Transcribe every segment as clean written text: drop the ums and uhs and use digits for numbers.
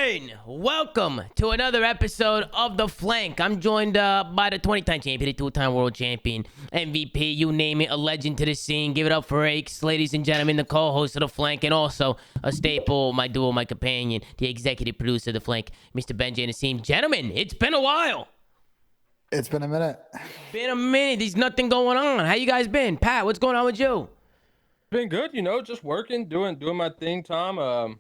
gentlemen, welcome to another episode of The Flank. I'm joined by the 20-time champion, the two-time world champion, MVP, you name it, a legend to the scene. Give it up for Aches, ladies and gentlemen, the co-host of The Flank, and also a staple, my duo, my companion, the executive producer of The Flank, Mr. Benji and Nassim. Gentlemen, it's been a while. It's been a minute. There's nothing going on. How you guys been? Pat, what's going on with you? Been good, just working, doing my thing, Tom.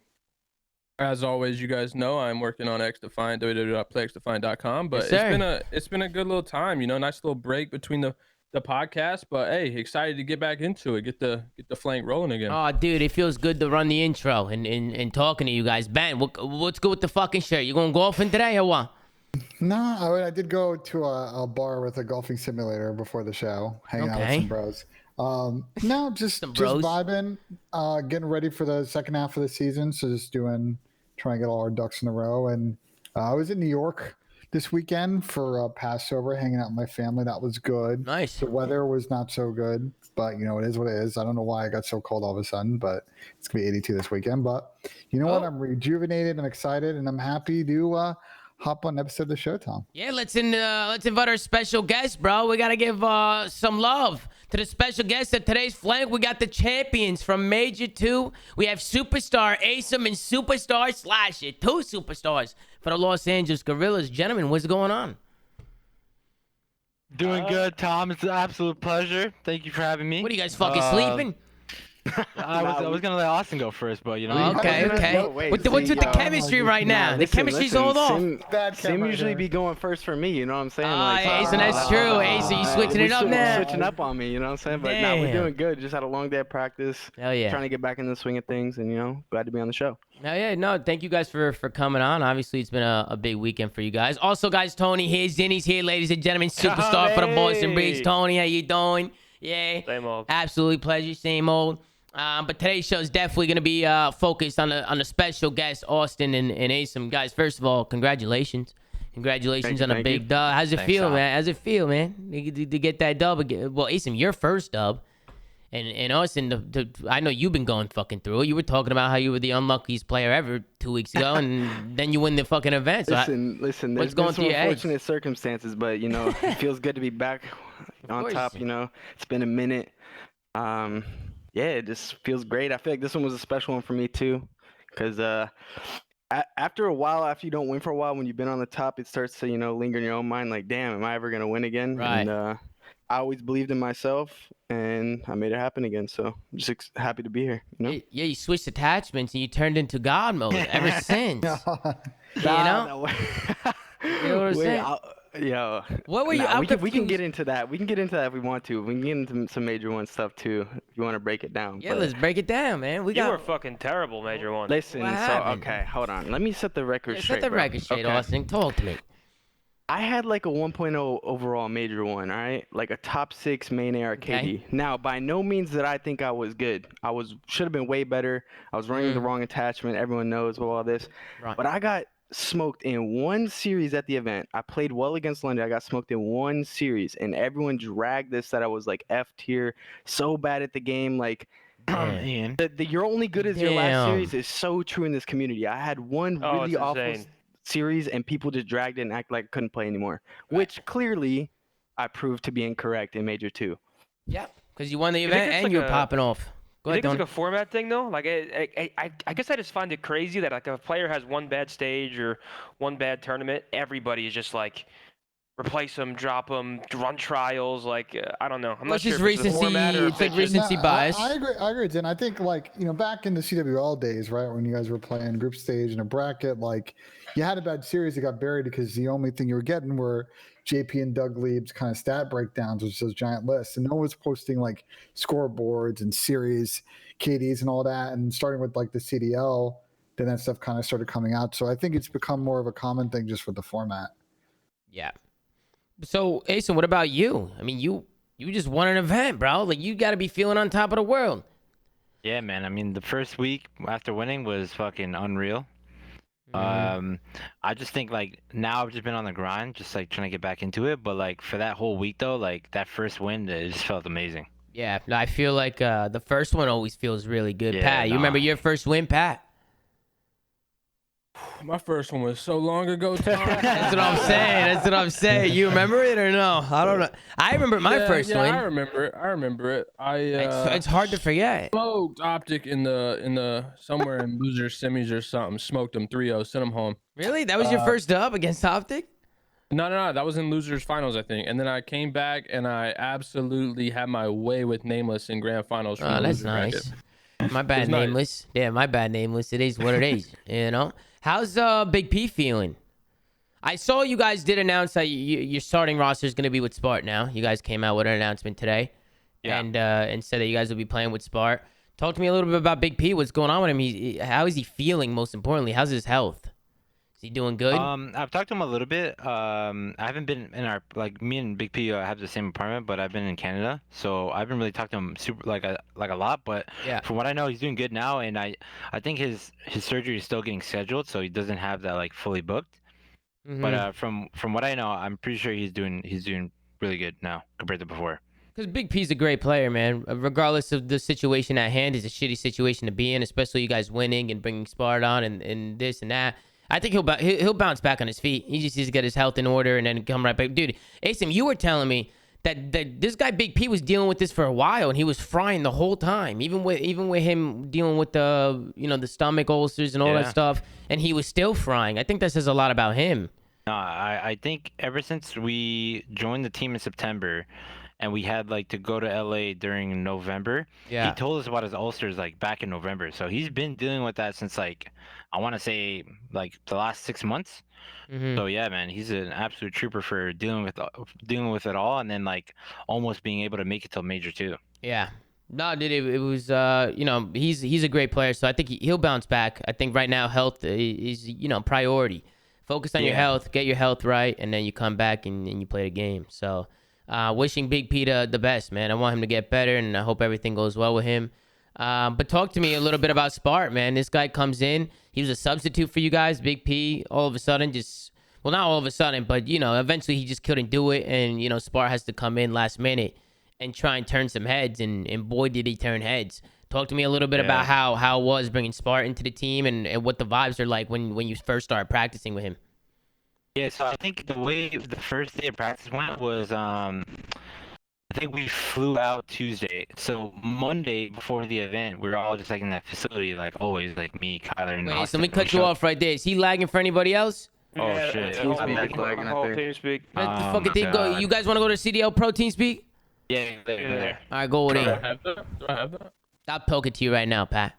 As always, you guys know I'm working on XDefiant, www.playxdefiant.com. But Yes, it's been a good little time, nice little break between the podcast. But hey, excited to get back into it, get the flank rolling again. Oh, dude, it feels good to run the intro and talking to you guys. Ben, what's good with the fucking shirt? You going golfing today or what? No, I did go to a bar with a golfing simulator before the show, hanging out with some bros. No, just vibing, getting ready for the second half of the season. So just trying to get all our ducks in a row. And I was in New York this weekend for Passover, hanging out with my family. That was good. Nice. The weather was not so good, but it is what it is. I don't know why I got so cold all of a sudden, but it's gonna be 82 this weekend. But you know what? I'm rejuvenated and excited, and I'm happy to hop on an episode of the show, Tom. Yeah, let's invite our special guest, bro. We gotta give some love to the special guest at today's flank. We got the champions from Major 2. We have Superstar Asem and Superstar Slasher, two superstars for the Los Angeles Gorillas. Gentlemen, what's going on? Doing good, Tom. It's an absolute pleasure. Thank you for having me. What are you guys fucking sleeping? I was gonna let Austin go first, but Okay. What's with the chemistry right now? The chemistry's all off. Sim usually be going first for me, you know what I'm saying? Ace, and that's true. Ace, you switching it up now. Switching up on me, you know what I'm saying? But now we're doing good. Just had a long day of practice. Hell yeah. Trying to get back in the swing of things, and glad to be on the show. Hell yeah. No, thank you guys for coming on. Obviously, it's been a big weekend for you guys. Also, guys, Tony here, Zinni's here, ladies and gentlemen. Superstar for the Boston Breeze. Tony, how you doing? Yeah. Same old. Absolutely pleasure. Same old. But today's show is definitely going to be focused on the special guest, Austin and Asem. Guys, first of all, congratulations. Congratulations on a big dub. How's it feel, man? How's it feel, man? To get that dub again? Well, Asem, your first dub. And Austin, I know you've been going fucking through it. You were talking about how you were the unluckiest player ever 2 weeks ago, and then you win the fucking event. So listen. There's been some unfortunate circumstances, but, it feels good to be back on top, It's been a minute. Yeah, it just feels great. I feel like this one was a special one for me too, because after a while, after you don't win for a while, when you've been on the top, it starts to linger in your own mind, like, damn, am I ever gonna win again? Right. And I always believed in myself, and I made it happen again. So I'm just happy to be here. Yeah, you switched attachments and you turned into God mode ever since. You know what I'm saying? What were you? We can get into that. We can get into that if we want to. We can get into some Major 1 stuff too, if you want to break it down. Yeah, let's break it down, man. You were fucking terrible, Major 1. Listen, okay, hold on. Let me set the record straight. Set the record straight, Austin. Talk to me. I had like a 1.0 overall Major 1, all right? Like a top 6 main AR KD. Okay. Now, by no means that I think I was good. Should have been way better. I was running the wrong attachment. Everyone knows all this. Right. But I got smoked in one series at the event. I played well against London. I got smoked in one series, and everyone dragged this that I was like F tier, so bad at the game. Like, Man. You're only good as your last series is so true in this community. I had one really awful series, and people just dragged it and acted like I couldn't play anymore, which clearly I proved to be incorrect in Major 2. Yeah, because you won the event and you were popping off. You think it's like a format thing, though? Like, I guess I just find it crazy that, like, if a player has one bad stage or one bad tournament, everybody is just like, replace them, drop them, run trials. Like, I don't know. I'm not sure if it's the format or it's like recency bias. I agree, Jen. I think, like, back in the CWL days, right, when you guys were playing group stage in a bracket, like, you had a bad series that got buried because the only thing you were getting were JP and Doug Lieb's kind of stat breakdowns, which those giant lists, and no one was posting like scoreboards and series KDs and all that. And starting with like the CDL, then that stuff kind of started coming out. So I think it's become more of a common thing just with the format. Yeah. So, Asem, what about you? I mean, you just won an event, bro. Like, you got to be feeling on top of the world. Yeah, man. I mean, the first week after winning was fucking unreal. I just think, like, now I've just been on the grind, just like trying to get back into it. But like for that whole week though, like that first win, it just felt amazing. Yeah, I feel like the first one always feels really good. Pat, you remember your first win, Pat? My first one was so long ago. That's what I'm saying. That's what I'm saying. You remember it or no? I don't know. I remember my first one. I remember it. It's hard to forget. Smoked OpTic in the somewhere in loser semis or something. Smoked them 3-0. Sent them home. Really? That was your first dub against OpTic? No. That was in losers finals, I think. And then I came back and I absolutely had my way with Nameless in grand finals. Oh, that's nice. My bad, Nameless. Yeah, my bad, Nameless. It is what it is. You know. How's Big P feeling? I saw you guys did announce that your starting roster is going to be with Spart now. You guys came out with an announcement today, and said that you guys will be playing with Spart. Talk to me a little bit about Big P. What's going on with him? How is he feeling? Most importantly, how's his health? Is he doing good? I've talked to him a little bit. I haven't been in our me and Big P have the same apartment, but I've been in Canada, so I haven't really talked to him super a lot. But from what I know, he's doing good now, and I think his surgery is still getting scheduled, so he doesn't have that like fully booked. But from what I know, I'm pretty sure he's doing really good now compared to before. Because Big P's a great player, man. Regardless of the situation at hand, it's a shitty situation to be in, especially you guys winning and bringing Spart on and this and that. I think he'll bounce back on his feet. He just needs to get his health in order and then come right back. Dude, Asim, you were telling me that this guy Big P was dealing with this for a while and he was frying the whole time. Even with him dealing with the stomach ulcers and all that stuff, and he was still frying. I think that says a lot about him. No, I think ever since we joined the team in September and we had like to go to LA during November, he told us about his ulcers like back in November. So he's been dealing with that since like I want to say like the last 6 months. So yeah, man, he's an absolute trooper for dealing with it all, and then like almost being able to make it till major too. Yeah. No, dude, it was he's a great player, so I think he'll bounce back. I think right now health is priority. Focus on your health, get your health right, and then you come back and you play the game. So wishing Big P the best, man. I want him to get better, and I hope everything goes well with him. But talk to me a little bit about Spart, man. This guy comes in. He was a substitute for you guys. Big P, all of a sudden, not all of a sudden, but, eventually he just couldn't do it. And, Spart has to come in last minute and try and turn some heads. And boy, did he turn heads. Talk to me a little bit about how it was bringing Spart into the team and what the vibes are like when you first started practicing with him. Yeah, so I think the way the first day of practice went was I think we flew out Tuesday. So Monday before the event, we were all just like in that facility, like always, like me, Kyler, and Wait, so let me cut you off right there. Is he lagging for anybody else? Oh shit! TeamSpeak. Let the fucking thing go. You guys want to go to CDL Pro TeamSpeak? Yeah, there. All right, go with it. Do I have that? I'll poke it to you right now, Pat.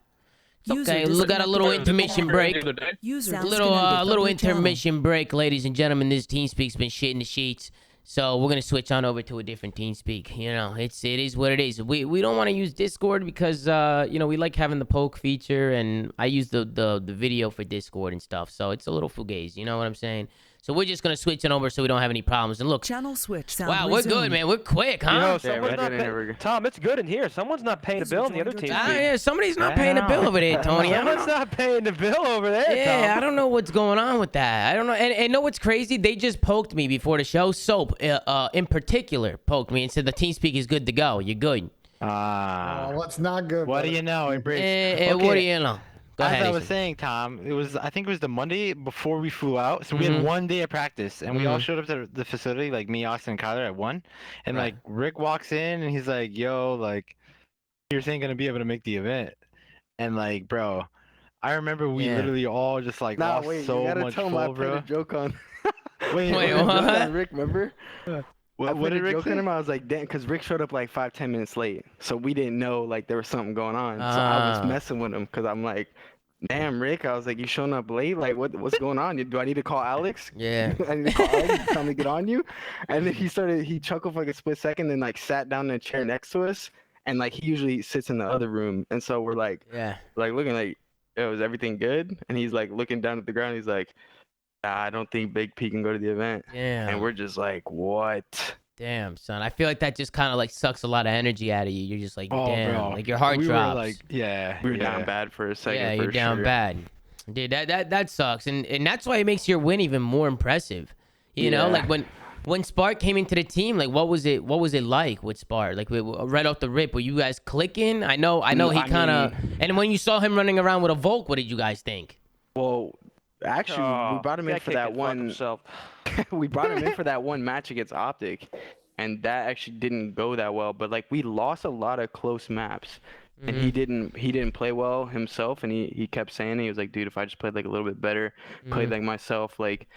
Okay, look at a little intermission break. Little intermission break, ladies and gentlemen. This TeamSpeak's been shitting the sheets. So we're gonna switch on over to a different TeamSpeak. It is what it is. We don't want to use Discord because we like having the poke feature, and I use the video for Discord and stuff. So it's a little fugazi. You know what I'm saying? So we're just gonna switch it over so we don't have any problems. And look, channel switch. Sound wow, we're good, man. We're quick, huh? Tom, it's good in here. Someone's not paying a bill on the other team. Yeah, somebody's not paying a bill over there, Tony. Someone's not paying the bill over there. Yeah, Tom. I don't know what's going on with that. I don't know. And know what's crazy? They just poked me before the show. Soap, in particular, poked me and said the TeamSpeak is good to go. You're good. What's not good? What do you know? What do you know? As I was saying, Tom, I think it was the Monday before we flew out. So we had 1 day of practice, and we all showed up to the facility, like me, Austin, and Kyler at 1. And like Rick walks in, and he's like, "Yo, like, you're saying gonna be able to make the event?" And like, bro, I remember we literally all just like lost so much flow, bro. Joke on. wait, what? Rick, remember? What did Rick say? I was like, damn, because Rick showed up like 5-10 minutes late, so we didn't know like there was something going on. So I was messing with him because I'm like, damn, Rick. I was like, you showing up late? Like, what's going on? Do I need to call Alex? Yeah. I need to call Alex to tell me to get on you. And then he chuckled for like a split second, then like sat down in a chair next to us, and like he usually sits in the other room, and so we're like, looking like, yo, is everything good? And he's like looking down at the ground. He's like, I don't think Big P can go to the event. Yeah. And we're just like, what? Damn, son. I feel like that just kind of like sucks a lot of energy out of you. You're just like, damn, bro. like your heart drops. Were like, we were down bad for a second. Yeah, you're down bad. Dude, that sucks. And that's why it makes your win even more impressive. You know, like when Spart came into the team, like what was it like with Spart? Like right off the rip, were you guys clicking? I know he kind of. And when you saw him running around with a Volk, what did you guys think? Well, Actually, we brought him in that for kid that can fuck one. himself. We brought him in for that one match against OpTic, and that actually didn't go that well. But like we lost a lot of close maps, and he didn't play well himself. And he kept saying, he was like, dude, if I just played like a little bit better, played like myself, like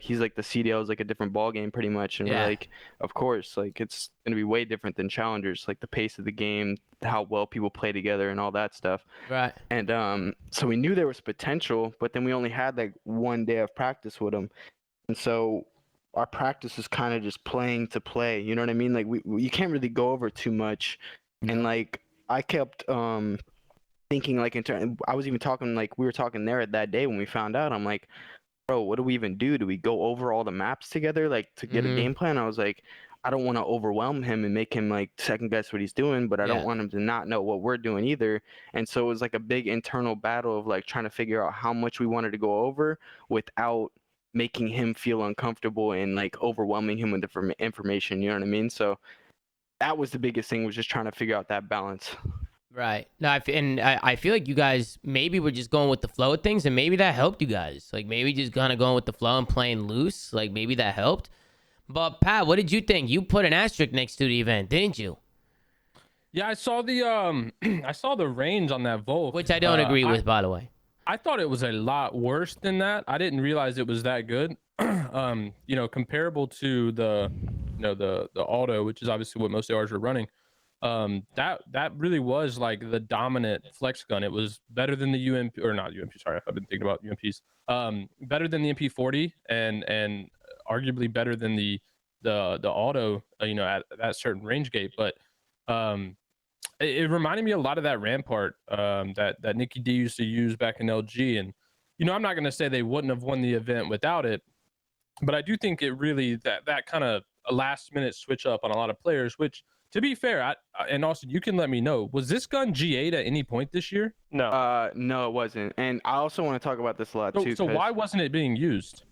he's like the CDL is like a different ball game pretty much. And we're like, of course, like it's gonna be way different than challengers, like the pace of the game, how well people play together, and all that stuff. Right. And so we knew there was potential, but then we only had like one day of practice with him. And so our practice is kind of just playing to play, you know what I mean? Like you can't really go over too much. And like I kept thinking like I was even talking, like we were talking there that day when we found out. I'm like, bro, what do we even do? Do we go over all the maps together like to get a game plan? I was like, I don't want to overwhelm him and make him like second guess what he's doing, but I don't want him to not know what we're doing either. And so it was like a big internal battle of like trying to figure out how much we wanted to go over without making him feel uncomfortable and like overwhelming him with the information, you know what I mean? So that was the biggest thing, was just trying to figure out that balance. Right. No, I feel like you guys maybe were just going with the flow of things, and maybe that helped you guys. Like maybe just kind of going with the flow and playing loose. Like maybe that helped. But Pat, what did you think? You put an asterisk next to the event, didn't you? Yeah, I saw the I saw the range on that Volk, which I don't agree with, by the way. I thought it was a lot worse than that. I didn't realize it was that good. You know, comparable to the, you know, the auto, which is obviously what most ARs are running. That really was like the dominant flex gun. It was better than the UMP, or not UMP, sorry, I've been thinking about UMPs. Better than the MP40 and arguably better than the auto, you know, at that certain range gate. But it reminded me a lot of that Rampart that Nicky D used to use back in LG. And, you know, I'm not going to say they wouldn't have won the event without it, but I do think it really, that kind of a last minute switch up on a lot of players, which, to be fair, and Austin, you can let me know, was this gun G8 at any point this year? No. No, it wasn't. And I also want to talk about this a lot too. So why wasn't it being used?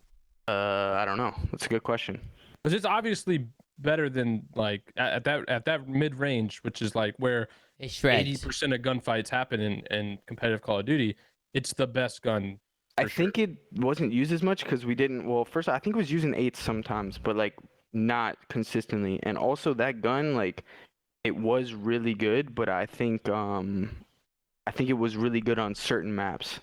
I don't know. That's a good question. Because it's obviously better than like at that mid range, which is like where 80% of gunfights happen in competitive Call of Duty. It's the best gun. I think it wasn't used as much because we didn't. Well, first I think it was using 8s sometimes, but like not consistently. And also that gun, like it was really good, but I think it was really good on certain maps.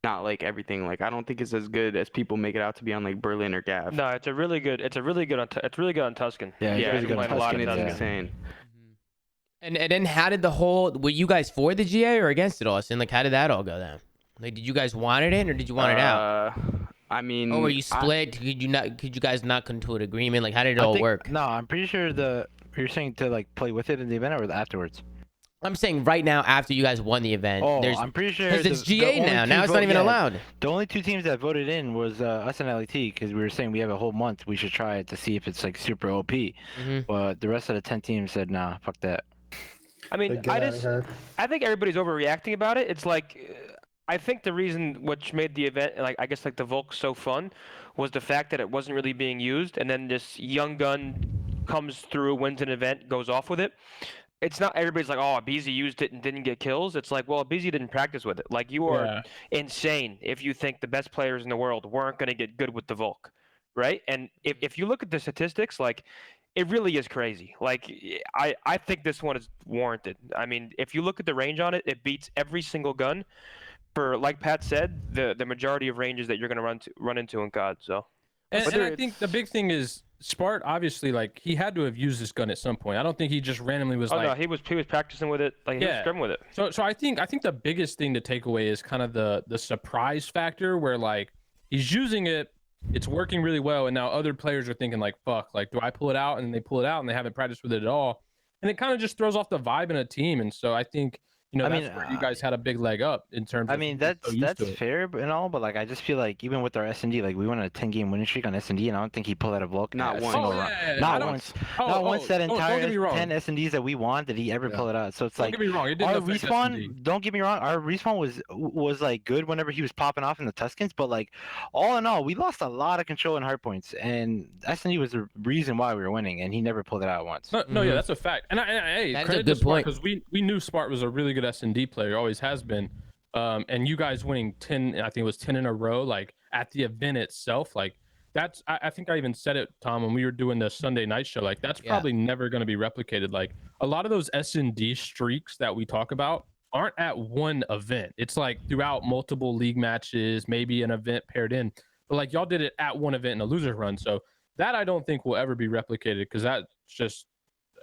Not like everything. Like I don't think it's as good as people make it out to be on like Berlin or Gav. No, it's really good on Tuscan. Yeah, it's really good on Tuscan. It's Tuscan. insane. And then how did were you guys for the GA or against it, Austin? Like how did that all go down? Like did you guys want it in or did you want it out? I mean, or were you split? Could you guys not come to an agreement? Like how did it all work? No, I'm pretty sure you're saying to like play with it in the event or afterwards. I'm saying right now after you guys won the event. Oh, I'm pretty sure because it's GA now. Now it's not even allowed. The only two teams that voted in was us and LET, because we were saying we have a whole month. We should try it to see if it's like super OP. But the rest of the 10 teams said nah, fuck that. I mean, I think everybody's overreacting about it. It's like, I think the reason which made the event, like I guess like the Volk so fun, was the fact that it wasn't really being used, and then this young gun comes through, wins an event, goes off with it. It's not everybody's like, oh, Beezy used it and didn't get kills. It's like, well, Beezy didn't practice with it. Like you are insane if you think the best players in the world weren't going to get good with the Volk, right? And if you look at the statistics, like it really is crazy. Like I think this one is warranted. I mean, if you look at the range on it, it beats every single gun for, like Pat said, the majority of ranges that you're going to run into in COD. So, and I think the big thing is Spart, obviously, like he had to have used this gun at some point. I don't think he just randomly was like. Oh no, he was practicing with it. Like he was scrimming with it. So I think the biggest thing to take away is kind of the surprise factor, where like he's using it, it's working really well, and now other players are thinking like, fuck, like do I pull it out? And they pull it out and they haven't practiced with it at all, and it kind of just throws off the vibe in a team. And so I think, you know, that's where you guys had a big leg up in terms of. I mean, that's fair and all, but like I just feel like even with our SND, like we went on a 10-game winning streak on SND, and I don't think he pulled out a Volk. Not once. Not once. Not once that entire 10 SNDs that we won did he ever pull it out. So it's like, don't get me wrong, it our didn't respawn. SND. Don't get me wrong, our respawn was like good whenever he was popping off in the Tuscans, but like all in all, we lost a lot of control and hard points, and SND was the reason why we were winning, and he never pulled it out once. No, yeah, that's a fact. And hey, that's credit a good to Spart, point, because we knew Spart was a really good SND player. Always has been. And you guys winning 10, I think it was 10 in a row. Like at the event itself, like that's I think I even said it, Tom, when we were doing the Sunday night show, like that's probably never going to be replicated. Like a lot of those SND streaks that we talk about aren't at one event. It's like throughout multiple league matches, maybe an event paired in, but like y'all did it at one event in a loser's run. So that I don't think will ever be replicated, because that's just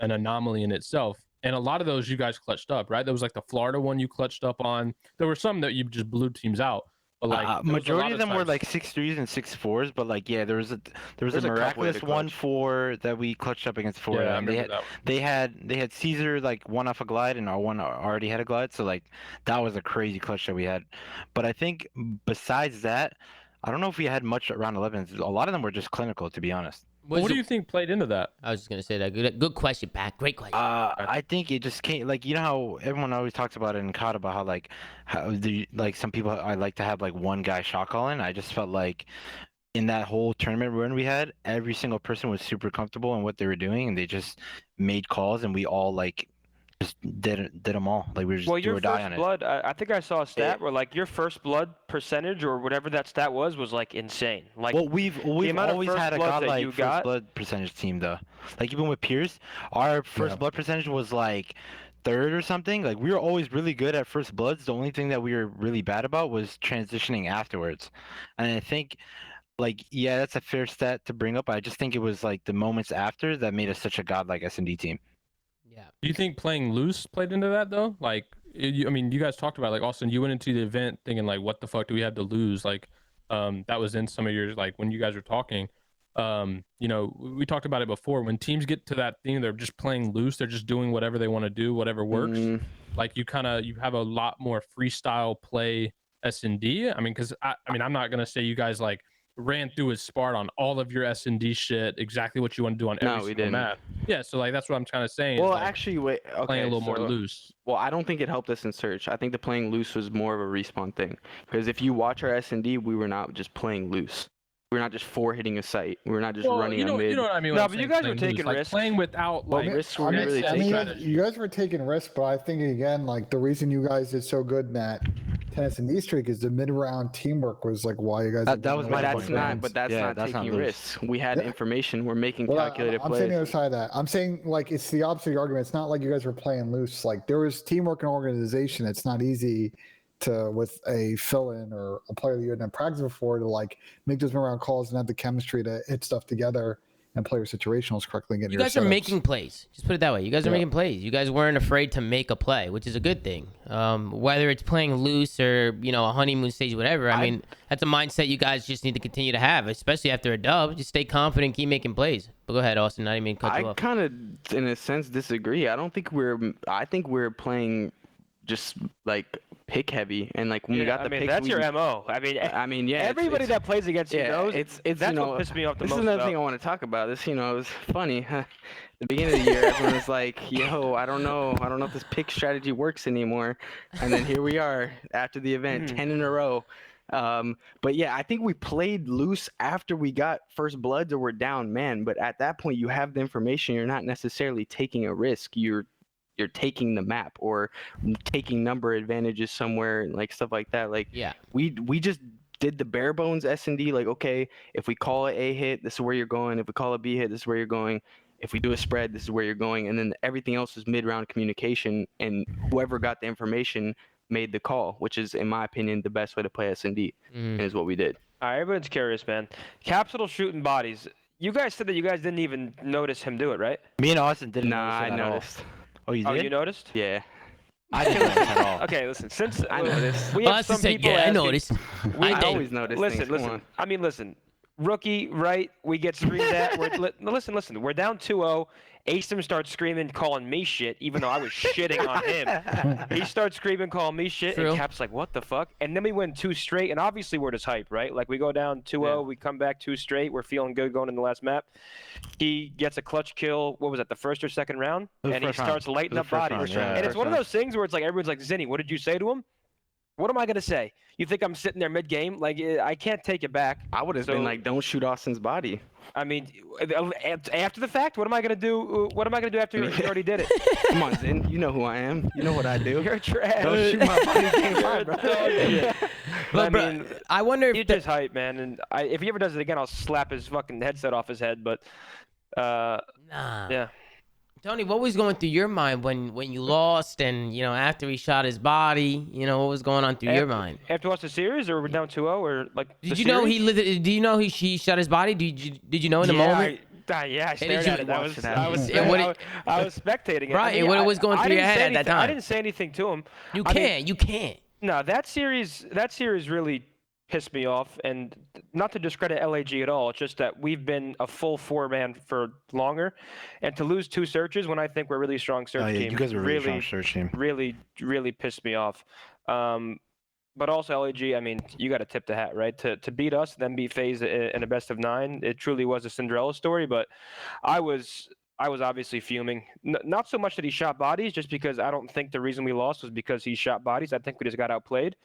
an anomaly in itself. And a lot of those you guys clutched up, right? There was like the Florida one you clutched up on. There were some that you just blew teams out. But like majority of them were like 6-3s and 6-4s, but like there was a miraculous 1-4 that we clutched up against Florida. Yeah, and they had Caesar like one off a glide, and our one already had a glide, so like that was a crazy clutch that we had. But I think besides that, I don't know if we had much around 11s. A lot of them were just clinical, to be honest. What do you think played into that? I was just gonna say that. Good question, Pat. Great question. I think it just came, like, you know how everyone always talks about it in COD about how some people I like to have like one guy shot calling. I just felt like in that whole tournament run we had, every single person was super comfortable in what they were doing, and they just made calls, and we all like just did them all. Like we were just do or die on it. Blood, I think I saw a stat where like your first blood percentage or whatever that stat was like insane. Like, well, we've always had a godlike first blood percentage team though. Like even with Pierce, our first blood percentage was like third or something. Like we were always really good at first bloods. The only thing that we were really bad about was transitioning afterwards. And I think, like, yeah, that's a fair stat to bring up. I just think it was like the moments after that made us such a godlike SND team. Yeah. Do you think playing loose played into that though? Like, I mean, you guys talked about, like, Austin, you went into the event thinking like, what the fuck do we have to lose? Like, that was in some of your, like, when you guys were talking, you know, we talked about it before. When teams get to that thing, they're just playing loose. They're just doing whatever they want to do, whatever works. Like you have a lot more freestyle play S&D. I mean, because I'm not gonna say you guys like ran through his Spart on all of your S&D shit, exactly what you want to do on every single map. Yeah, so like that's what I'm kind of saying. Well, like, actually, wait, okay, playing a little more loose. Well, I don't think it helped us in search. I think the playing loose was more of a respawn thing, because if you watch our S&D, we were not just playing loose. We're not just hitting a site. We're not just running a mid. You know what I mean? No, but you guys were taking risks. Like playing without like risks. Were really taking strategy. You guys were taking risks, but I think again, like the reason you guys did so good in that SND Streak is the mid-round teamwork was like why you guys. That was my point. But that's not taking risks. We had information. We're making calculated plays. I'm saying the other side of that. I'm saying like it's the opposite of the argument. It's not like you guys were playing loose. Like there was teamwork and organization. It's not easy to, with a fill-in or a player that you hadn't practiced before, to like make those mid-round calls and have the chemistry to hit stuff together and play your situationals correctly. And get you guys are making plays. Just put it that way. You guys are making plays. You guys weren't afraid to make a play, which is a good thing. Whether it's playing loose or, you know, a honeymoon stage, whatever. I mean, that's a mindset you guys just need to continue to have, especially after a dub. Just stay confident, keep making plays. But go ahead, Austin. I didn't mean to cut you off. I kind of, in a sense, disagree. I think we're playing just like pick heavy, and like when we got the picks, that's your MO. I mean, yeah. Everybody that plays against you knows. That's what pissed me off the most. This is another thing I want to talk about. This, you know, it was funny. The beginning of the year, everyone was like, "Yo, I don't know if this pick strategy works anymore." And then here we are after the event, 10 in a row. But yeah, I think we played loose after we got first bloods or we're down, man. But at that point, you have the information. You're not necessarily taking a risk. You're taking the map or taking number advantages somewhere, like stuff like that. Like, yeah, we just did the bare bones S&D. Like, okay, if we call it A hit, this is where you're going. If we call it B hit, this is where you're going. If we do a spread, this is where you're going. And then everything else is mid-round communication, and whoever got the information made the call, which is, in my opinion, the best way to play S&D, and is what we did. All right, everyone's curious, man. Capsule shooting bodies. You guys said that you guys didn't even notice him do it, right? Me and Austin didn't. Nah, I noticed. Oh, you did? Oh, you noticed? Yeah. I didn't notice at all. Okay, listen. Since I noticed. We have some people I noticed. I always notice. Listen. Rookie, right? We get screamed at. Listen. We're down 2-0. Asim starts screaming, calling me shit, even though I was shitting on him. He starts screaming, calling me shit, and Cap's like, what the fuck? And then we win 2 straight, and obviously we're just hype, right? Like, we go down 2-0, we come back 2 straight, we're feeling good going in the last map. He gets a clutch kill, what was that, the first or second round? And he starts lighting up bodies. And it's one of those things where it's like, everyone's like, Zinni, what did you say to him? What am I going to say? You think I'm sitting there mid-game? Like, I can't take it back. I would have been like, don't shoot Austin's body. I mean, after the fact, what am I going to do? What am I going to do after you already did it? Come on, Zin. You know who I am. You know what I do. You're trash. Don't shoot my body game 5, bro. But I mean, I wonder if he's just hype, man. And if he ever does it again, I'll slap his fucking headset off his head. But nah. yeah. Tony, what was going through your mind when you lost and, you know, after he shot his body, you know, what was going on through your mind? After watch the series, or we're down 2-0, or like? Did you know do you know he shot his body? Did you know in the moment? Yeah, I stared at it. I was spectating it. Right, I mean, what was going through your head at that time? I didn't say anything to him. You can't. No, that series really pissed me off, and not to discredit LAG at all. It's just that we've been a full 4-man for longer, and to lose 2 searches when I think we're a really strong search team. You guys are really strong search team. Really pissed me off. But also LAG, I mean, you got to tip the hat, right? To beat us, then beat FaZe in a best of 9. It truly was a Cinderella story. But I was obviously fuming. Not so much that he shot bodies, just because I don't think the reason we lost was because he shot bodies. I think we just got outplayed.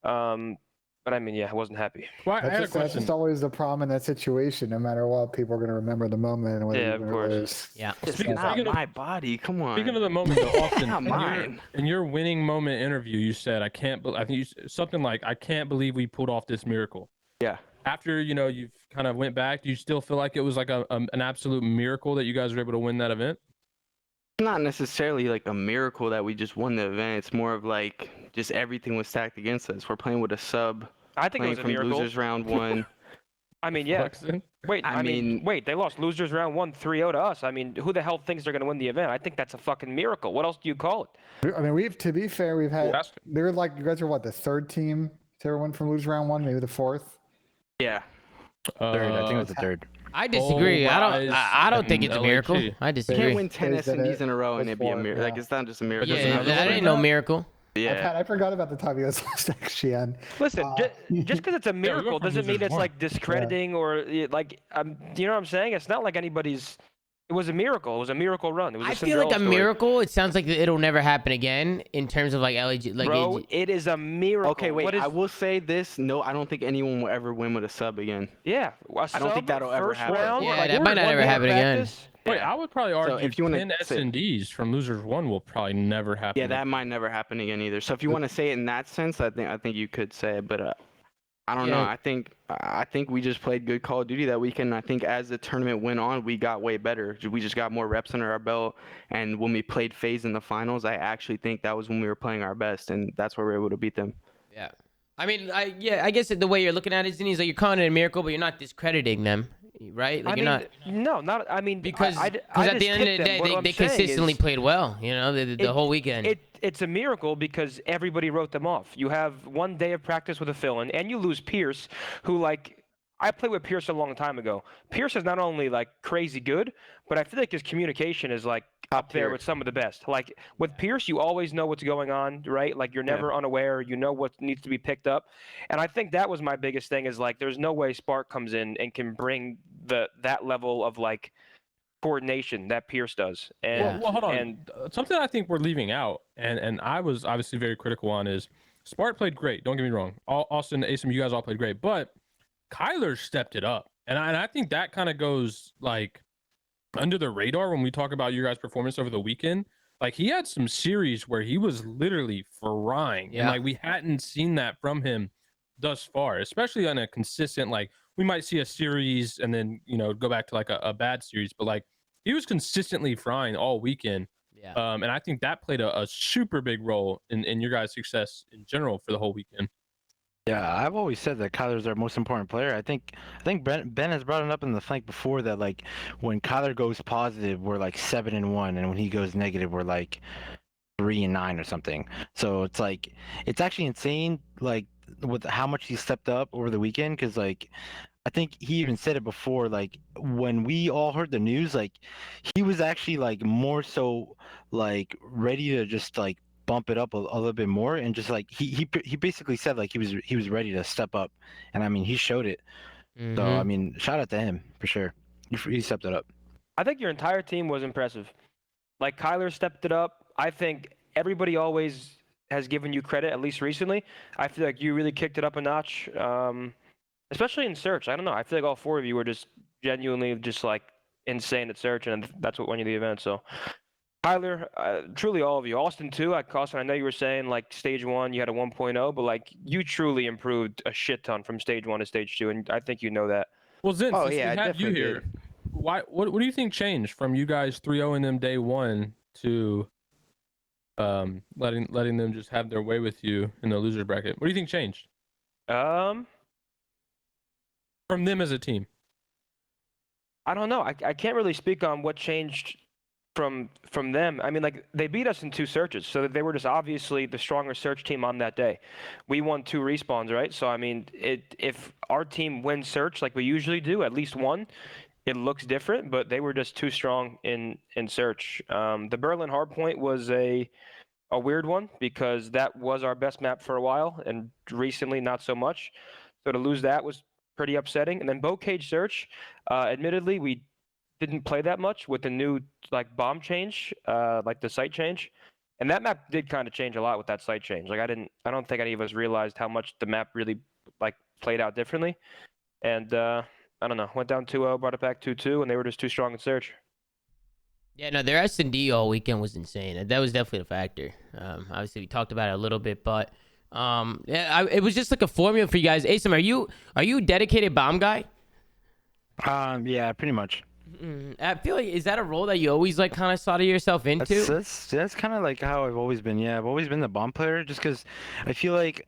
But I mean, yeah, I wasn't happy. Well, that's just always the problem in that situation. No matter what, people are going to remember the moment. And yeah, of course. Yeah. Speaking of my body, come on. Speaking of the moment, though, Austin, not mine. In your winning moment interview, you said, I think you something like, I can't believe we pulled off this miracle. Yeah. After, you know, you've kind of went back, do you still feel like it was like an absolute miracle that you guys were able to win that event? Not necessarily like a miracle that we just won the event. It's more of like just everything was stacked against us. We're playing with a sub. I think it was a miracle. Losers round 1. I mean, yeah. Wait, I mean, they lost losers round 1 3-0 to us. I mean, who the hell thinks they're going to win the event? I think that's a fucking miracle. What else do you call it? I mean, to be fair, we've had, they're like, you guys are what, the 3rd team to ever win from losers round 1, maybe the 4th? Yeah. 3rd, I think it was the 3rd. I disagree. I don't think it's a miracle. I disagree. You can't win 10 SNDs in a row and it'd be a miracle. Like, it's not just a miracle. Yeah, that ain't no miracle. Yeah. I forgot about the time you guys lost actually. Listen, just because it's a miracle doesn't mean it's like discrediting or like, you know what I'm saying? It's not like anybody's. It was a miracle. It was a miracle run. It was. I feel like a miracle. It sounds like it'll never happen again in terms of like LAG. Like, bro, it is a miracle. Okay, wait. I will say this. No, I don't think anyone will ever win with a sub again. Yeah, I don't think that'll ever happen. Round, yeah, like, that might not ever happen again. Wait, I would probably argue if you 10 SNDs from losers 1 will probably never happen. Yeah, that might never happen again either. So if you want to say it in that sense, I think you could say it, but I don't know. I think we just played good Call of Duty that weekend. I think as the tournament went on, we got way better. We just got more reps under our belt. And when we played FaZe in the finals, I actually think that was when we were playing our best, and that's where we were able to beat them. Yeah. I mean, I guess the way you're looking at it is like you're calling it a miracle, but you're not discrediting them, right? Like I mean, because at the end of the day, they consistently played well. You know, the whole weekend. It's a miracle because everybody wrote them off. You have 1 day of practice with a fill-in, and you lose Pierce, who like I played with Pierce a long time ago. Pierce is not only like crazy good, but I feel like his communication is like up there with some of the best. Like with Pierce, you always know what's going on, right? Like you're never unaware. You know what needs to be picked up. And I think that was my biggest thing is like there's no way Spark comes in and can bring that level of like coordination that Pierce does. And well, hold on. And something I think we're leaving out, and I was obviously very critical on is Spark played great. Don't get me wrong. Austin, Asim, you guys all played great, but Kyler stepped it up. And I think that kind of goes like under the radar when we talk about your guys' performance over the weekend. Like he had some series where he was literally frying. Yeah. And like we hadn't seen that from him thus far, especially on a consistent, like we might see a series and then, you know, go back to like a bad series, but like he was consistently frying all weekend. Yeah. And I think that played a super big role in your guys' success in general for the whole weekend. Yeah, I've always said that Kyler's our most important player. I think Ben has brought it up in the flank before that like when Kyler goes positive, we're like 7-1, and when he goes negative, we're like 3-9 or something. So it's like it's actually insane, like with how much he stepped up over the weekend. Because like I think he even said it before, like when we all heard the news, like he was actually like more so like ready to just like bump it up a little bit more, and just like he basically said like he was ready to step up, and I mean he showed it. So I mean shout out to him for sure. He stepped it up. I think your entire team was impressive. Like Kyler stepped it up. I think everybody always has given you credit, at least recently. I feel like you really kicked it up a notch, especially in search. I don't know. I feel like all 4 of you were just genuinely just like insane at search, and that's what won you the event. So Tyler, truly all of you. Austin too. Austin, I know you were saying like stage 1 you had a 1.0, but like you truly improved a shit ton from stage 1 to stage 2, and I think you know that. Well, Zen, Oh, since yeah, we I have you definitely here, did. what do you think changed from you guys 3-0 in them day 1 to letting them just have their way with you in the losers bracket? What do you think changed? From them as a team. I don't know. I can't really speak on what changed from them. I mean, like they beat us in 2 searches, so they were just obviously the stronger search team on that day. We won 2 respawns, right? So I mean, if our team wins search like we usually do, at least one, it looks different. But they were just too strong in search. The Berlin Hardpoint was a weird one because that was our best map for a while, and recently not so much. So to lose that was pretty upsetting. And then Bow Cage Search, admittedly, we didn't play that much with the new like bomb change, like the site change, and that map did kind of change a lot with that site change. Like I don't think any of us realized how much the map really like played out differently. And I don't know, went down 2-0, brought it back 2-2, and they were just too strong in search. Yeah, no, their S&D all weekend was insane. That was definitely a factor. Obviously, we talked about it a little bit, but it was just like a formula for you guys. Asam, are you a dedicated bomb guy? Yeah, pretty much. I feel like, is that a role that you always like kind of saw to yourself into? That's kind of like how I've always been. Yeah, I've always been the bomb player, just because I feel like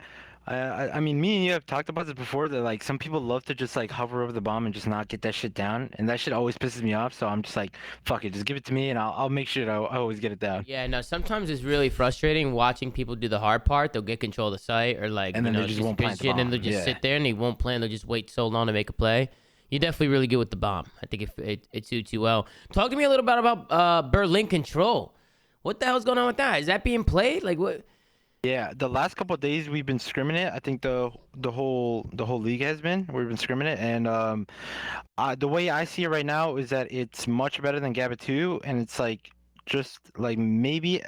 I mean, me and you have talked about this before, that like some people love to just like hover over the bomb and just not get that shit down, and that shit always pisses me off. So I'm just like, fuck it, just give it to me, and I'll make sure I always get it down. Yeah, no, sometimes it's really frustrating watching people do the hard part. They'll get control of the site, or like, and then they just won't plant the bomb. And they'll just sit there and they won't plan. They'll just wait so long to make a play. You're definitely really good with the bomb. I think it suits you well. Talk to me a little bit about Berlin Control. What the hell's going on with that? Is that being played? Like what? Yeah, the last couple of days we've been scrimming it. I think the whole league has been. We've been scrimming it, and the way I see it right now is that it's much better than Gabba 2, and it's like just like maybe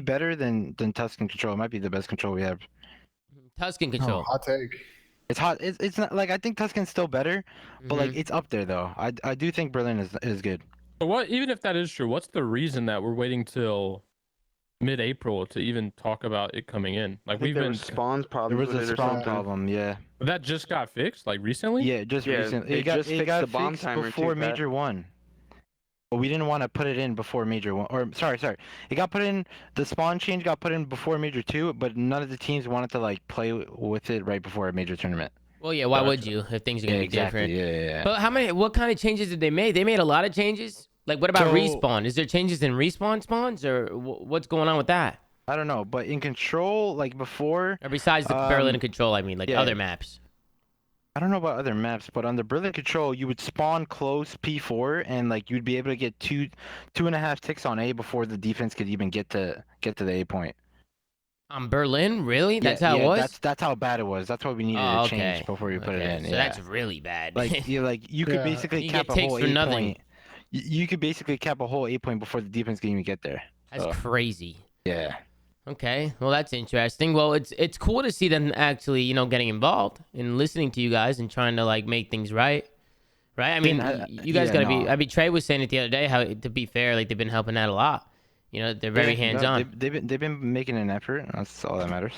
better than Tuscan Control. It might be the best control we have. Tuscan Control. Oh, hot take. It's hot. It's not like, I think Tuscan's still better, but like it's up there though. I do think Berlin is good. But what, even if that is true, what's the reason that we're waiting till mid-April to even talk about it coming in? Like we've been spawns problems. There was a spawn problem, yeah. But that just got fixed, like recently. Yeah, recently. It got fixed bomb fixed timer before too, Major 1. But we didn't want to put it in before Major 1. Or sorry, it got put in. The spawn change got put in before Major 2, but none of the teams wanted to like play with it right before a major tournament. Well, yeah, why would you if things are gonna be different? Yeah. But what kind of changes did they make? They made a lot of changes. Like, what about respawn? Is there changes in respawn spawns, or what's going on with that? I don't know, but in Control, like before, or besides the Berlin Control, I mean, like other maps. I don't know about other maps, but on the Berlin Control, you would spawn close P4, and like you'd be able to get 2.5 ticks on A before the defense could even get to the A point. On Berlin, really? That's how it was. That's how bad it was. That's what we needed to change before we put it in. So that's really bad. Like you could basically cap a whole 8 point. You could basically cap a whole 8 point before the defense can even get there. That's crazy. Yeah. Okay, well that's interesting. Well, it's cool to see them actually, getting involved and listening to you guys and trying to like make things right. I mean, you guys gotta be. I mean, Trey was saying it the other day. How, to be fair, like they've been helping out a lot. They're very hands-on. They've been making an effort. That's all that matters.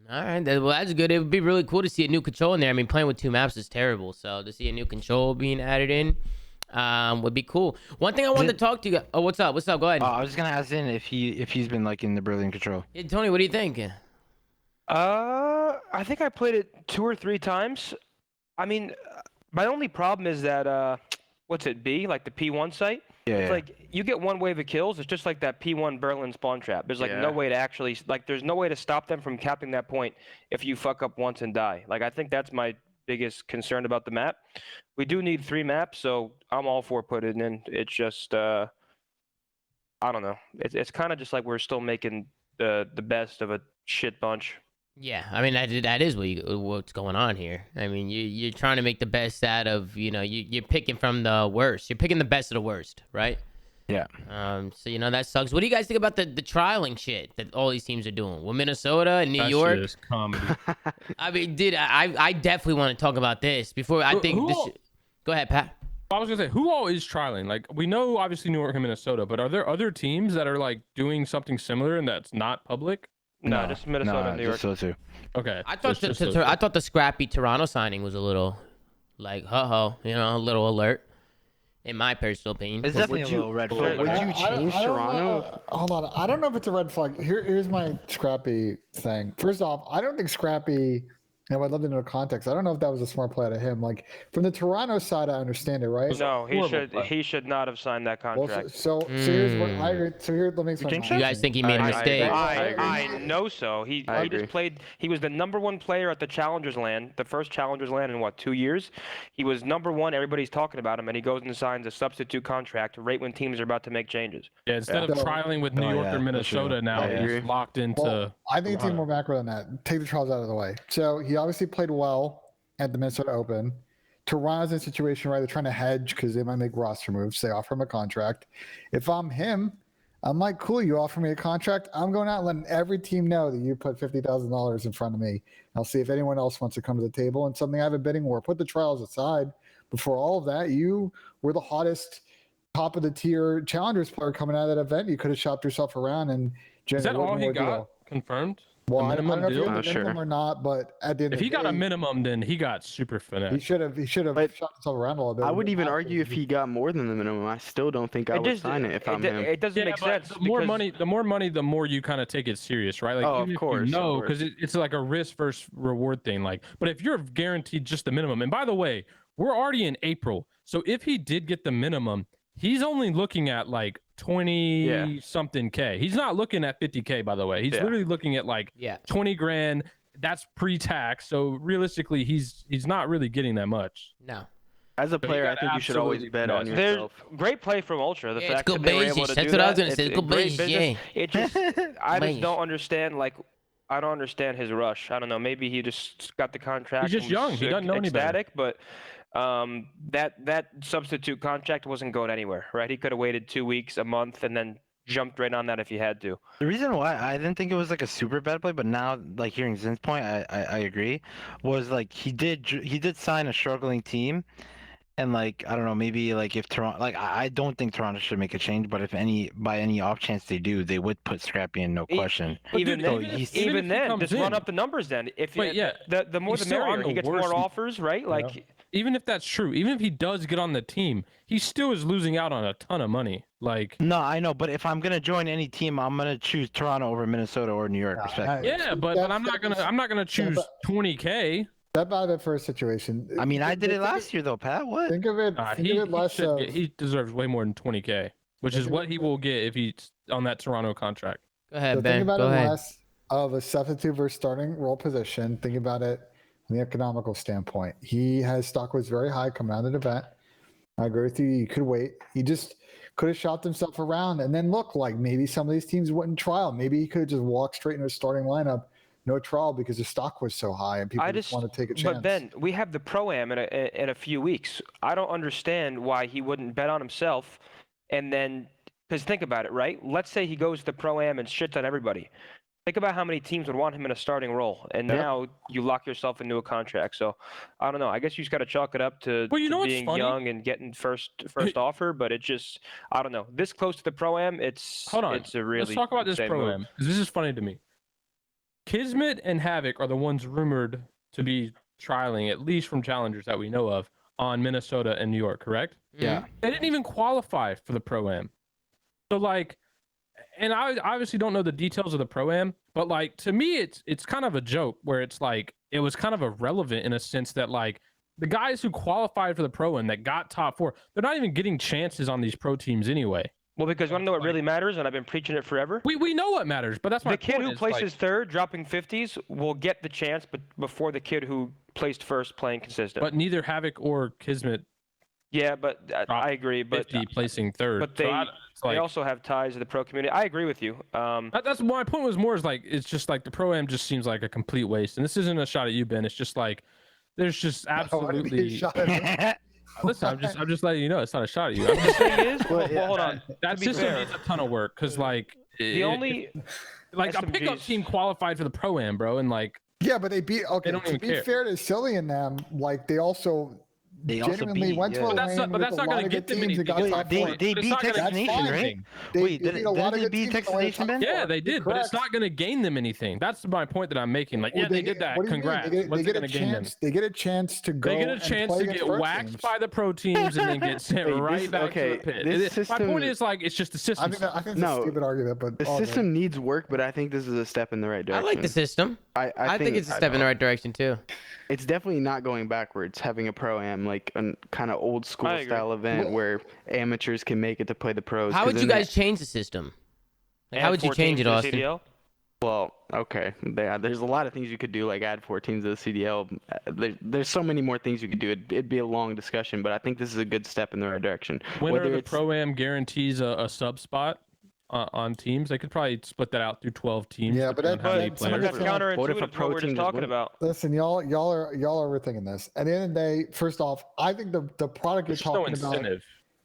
All right, well that's good. It would be really cool to see a new control in there. I mean, playing with 2 maps is terrible. So to see a new control being added in, would be cool. One thing I wanted to talk to you guys. Oh, what's up? Go ahead. I was just gonna ask Zen if he's been liking the Berlin Control. Yeah, Tony, what do you think? I think I played it 2 or 3 times. I mean, my only problem is that what's it B, like the P1 site? Yeah. It's like you get one wave of kills. It's just like that P1 Berlin spawn trap. There's like no way to actually there's no way to stop them from capping that point if you fuck up once and die. Like I think that's my biggest concern about the map. We do need 3 maps, so I'm all for putting it in. It's just I don't know. It's kind of just like we're still making the best of a shit bunch. Yeah, I mean that is what's going on here. I mean you're trying to make the best out of you're picking from the worst. You're picking the best of the worst, right? Yeah. So that sucks. What do you guys think about the trialing shit that all these teams are doing? Well, Minnesota and New York. Shit is comedy. I mean, dude, I definitely want to talk about this before I think this. Go ahead, Pat. I was gonna say, who all is trialing? Like, we know obviously New York and Minnesota, but are there other teams that are like doing something similar and that's not public? No, just Minnesota and New York. So too. Okay. I thought I thought the scrappy Toronto signing was a little, like, a little alert. In my personal opinion. It's definitely a little red flag. Would you change Toronto? Hold on. I don't know if it's a red flag. Here's my Scrappy thing. First off, I don't think Scrappy, and I'd love to know the context. I don't know if that was a smart play out of him. Like, from the Toronto side, I understand it, right? No, he should not have signed that contract. Well, so here's what I agree. So here, let me explain. You guys think he made a mistake? I know so. He just played. He was the #1 player at the Challengers LAN, the first Challengers LAN in what, 2 years? He was #1. Everybody's talking about him, and he goes and signs a substitute contract right when teams are about to make changes. Yeah, instead of trialing with New York or Minnesota, now he's locked into. Well, I think it's even more macro than that. Take the trials out of the way. So he obviously played well at the Minnesota Open. Toronto's in a situation where they're trying to hedge because they might make roster moves. They offer him a contract. If I'm him, I'm like, cool, you offer me a contract. I'm going out and letting every team know that you put $50,000 in front of me. I'll see if anyone else wants to come to the table and something I have a bidding war. Put the trials aside. Before all of that, you were the hottest, top of the tier challengers player coming out of that event. You could have shopped yourself around and Is that all he got deal. Confirmed? Well, I don't know if he got the Sure. minimum or not, but at the end If of the he day, got a minimum, then he got super finesse. he should have But shot himself around a little bit. I would even argue if he got more than the minimum, I still don't think I would sign it if I'm him. It doesn't make sense. The more money, the more you kind of take it serious, right? Like, of course. No, because it's like a risk versus reward thing. Like, but if you're guaranteed just the minimum, and by the way, we're already in April, so if he did get the minimum, he's only looking at like 20 something K. He's not looking at 50K, by the way. He's literally looking at like 20 grand. That's pre-tax. So realistically, he's not really getting that much. No. As a player, I think you should always bet on yourself. Great play from Ultra. The fact it's good that they were able business. to That's do what I was that, gonna say. It's good great business. It just, I just don't understand. Like, I don't understand his rush. I don't know. Maybe he just got the contract. He's just young. He doesn't know any better. But that substitute contract wasn't going anywhere, right? He could have waited 2 weeks, a month, and then jumped right on that if he had to. The reason why I didn't think it was like a super bad play, but now like hearing Zin's point, I agree, was like he did sign a struggling team, and like I don't know, maybe like if Toronto, like I don't think Toronto should make a change, but if by any off chance they do, they would put Scrappy in, no question. Even then, just run up the numbers then. If the more the merrier. He gets more offers, right? Like. Even if that's true, even if he does get on the team, he still is losing out on a ton of money. Like, no, I know, but if I'm gonna join any team, I'm gonna choose Toronto over Minnesota or New York, respectively. Yeah, but I'm not gonna choose 20K. Step out of it for a situation. I mean, I did it last year though, Pat. What? Think of it. He deserves way more than 20K, which is what he will get if he's on that Toronto contract. Go ahead, So Ben. think about Go it ahead. less of a substitute versus starting role position. Think about it from the economical standpoint. His stock was very high coming out of the event. I agree with you. You could wait. He just could have shopped himself around and then look like maybe some of these teams wouldn't trial. Maybe he could have just walked straight into a starting lineup, no trial, because the stock was so high and people just want to take a chance. But Ben, we have the Pro-Am in a few weeks. I don't understand why he wouldn't bet on himself and then, because think about it, right? Let's say he goes to the Pro-Am and shits on everybody. Think about how many teams would want him in a starting role, and now you lock yourself into a contract. So, I don't know. I guess you just got to chalk it up to, to being young and getting first offer. But it just, I don't know. This close to the Pro-Am, it's a really. Let's talk about this Pro-Am because this is funny to me. Kismet and Havoc are the ones rumored to be trialing, at least from challengers that we know of, on Minnesota and New York. Correct? Yeah. They didn't even qualify for the Pro-Am. So like. And I obviously don't know the details of the Pro-Am, but like to me, it's kind of a joke where it's like it was kind of irrelevant in a sense that like the guys who qualified for the Pro-Am that got top 4, they're not even getting chances on these pro teams anyway. Well, because you want to know what really matters, and I've been preaching it forever. We know what matters, but that's my point. The kid who places like, third, dropping 50s, will get the chance, but before the kid who placed first, playing consistent. But neither Havoc or Kismet. Yeah, but I agree. But 50 placing third. But they also have ties to the pro community. I agree with you. That's my point was more is like it's just like the Pro-Am just seems like a complete waste. And this isn't a shot at you, Ben. It's just like there's just absolutely. Listen, I'm just letting you know it's not a shot at you. I'm just saying it is. Well, hold on. That system needs a ton of work because like only like a pickup team qualified for the Pro-Am, bro, and like yeah, but they beat. Okay, they don't to even be care. fair to Silly and them, like they also They also genuinely beat, went to yeah. a But that's lane not with a going lot to of get good them teams that anything. got top They four. beat It's not gonna Texas gain Nation, right? anything. Wait, They beat a lot of didn't they good beat teams on Texas the way to Nation, top Ben? four. Yeah, they did, but it's Correct. not going to gain them anything. That's my point that I'm making. Like, yeah, Well, they did that. What do you mean? Congrats. What's They it get going a to gain them? chance. They get a chance to go. They get a and chance play to against get pro waxed teams. by the pro teams and then get sent Hey, right this- back okay, to the pit. this My point system- is like it's just a system. I think it's No, a stupid argument, but The all good. system needs work, but I think this is a step in the right I direction. like the system. I think it's a step in the right direction too. It's definitely not going backwards. Having a pro-am, like a kind of old school I agree. style event where amateurs can make it to play the pros. How 'cause would you then guys change the system? Like, how Add would you 4 change teams it, to the Austin? CDL? Well, okay. There's a lot of things you could do, like add 4 teams to the CDL. There's so many more things you could do. It'd be a long discussion, but I think this is a good step in the right direction. Winner Whether of the it's pro-am guarantees a sub spot on teams. They could probably split that out through 12 teams. Yeah, but depending on how many that's But players. that's What if counterintuitive a to what pro we're team just just talking win? about. Listen, y'all are overthinking this. At the end of the day, first off, I think the product you're There's no talking about, incentive.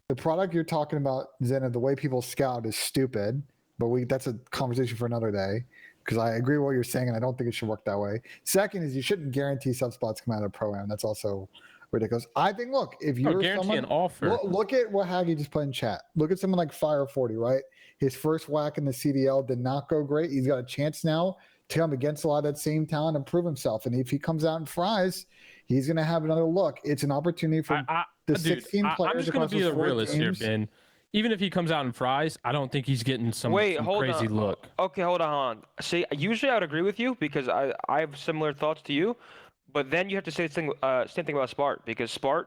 the product you're talking about, Zena, the way people scout is stupid. But that's a conversation for another day. Because I agree with what you're saying, and I don't think it should work that way. Second is you shouldn't guarantee sub spots come out of pro-am. That's also ridiculous. I think, look, if you're guarantee someone, an offer. look at what Haggy just put in chat. Look at someone like Fire 40, right? His first whack in the CDL did not go great. He's got a chance now to come against a lot of that same talent and prove himself. And if he comes out and fries, he's going to have another look. It's an opportunity for the 16 players. I'm just going to be the realist here, games. Ben. Even if he comes out and fries, I don't think he's getting some crazy look. Okay, hold on. See, usually I would agree with you because I have similar thoughts to you, but then you have to say the same thing about Spart because Spart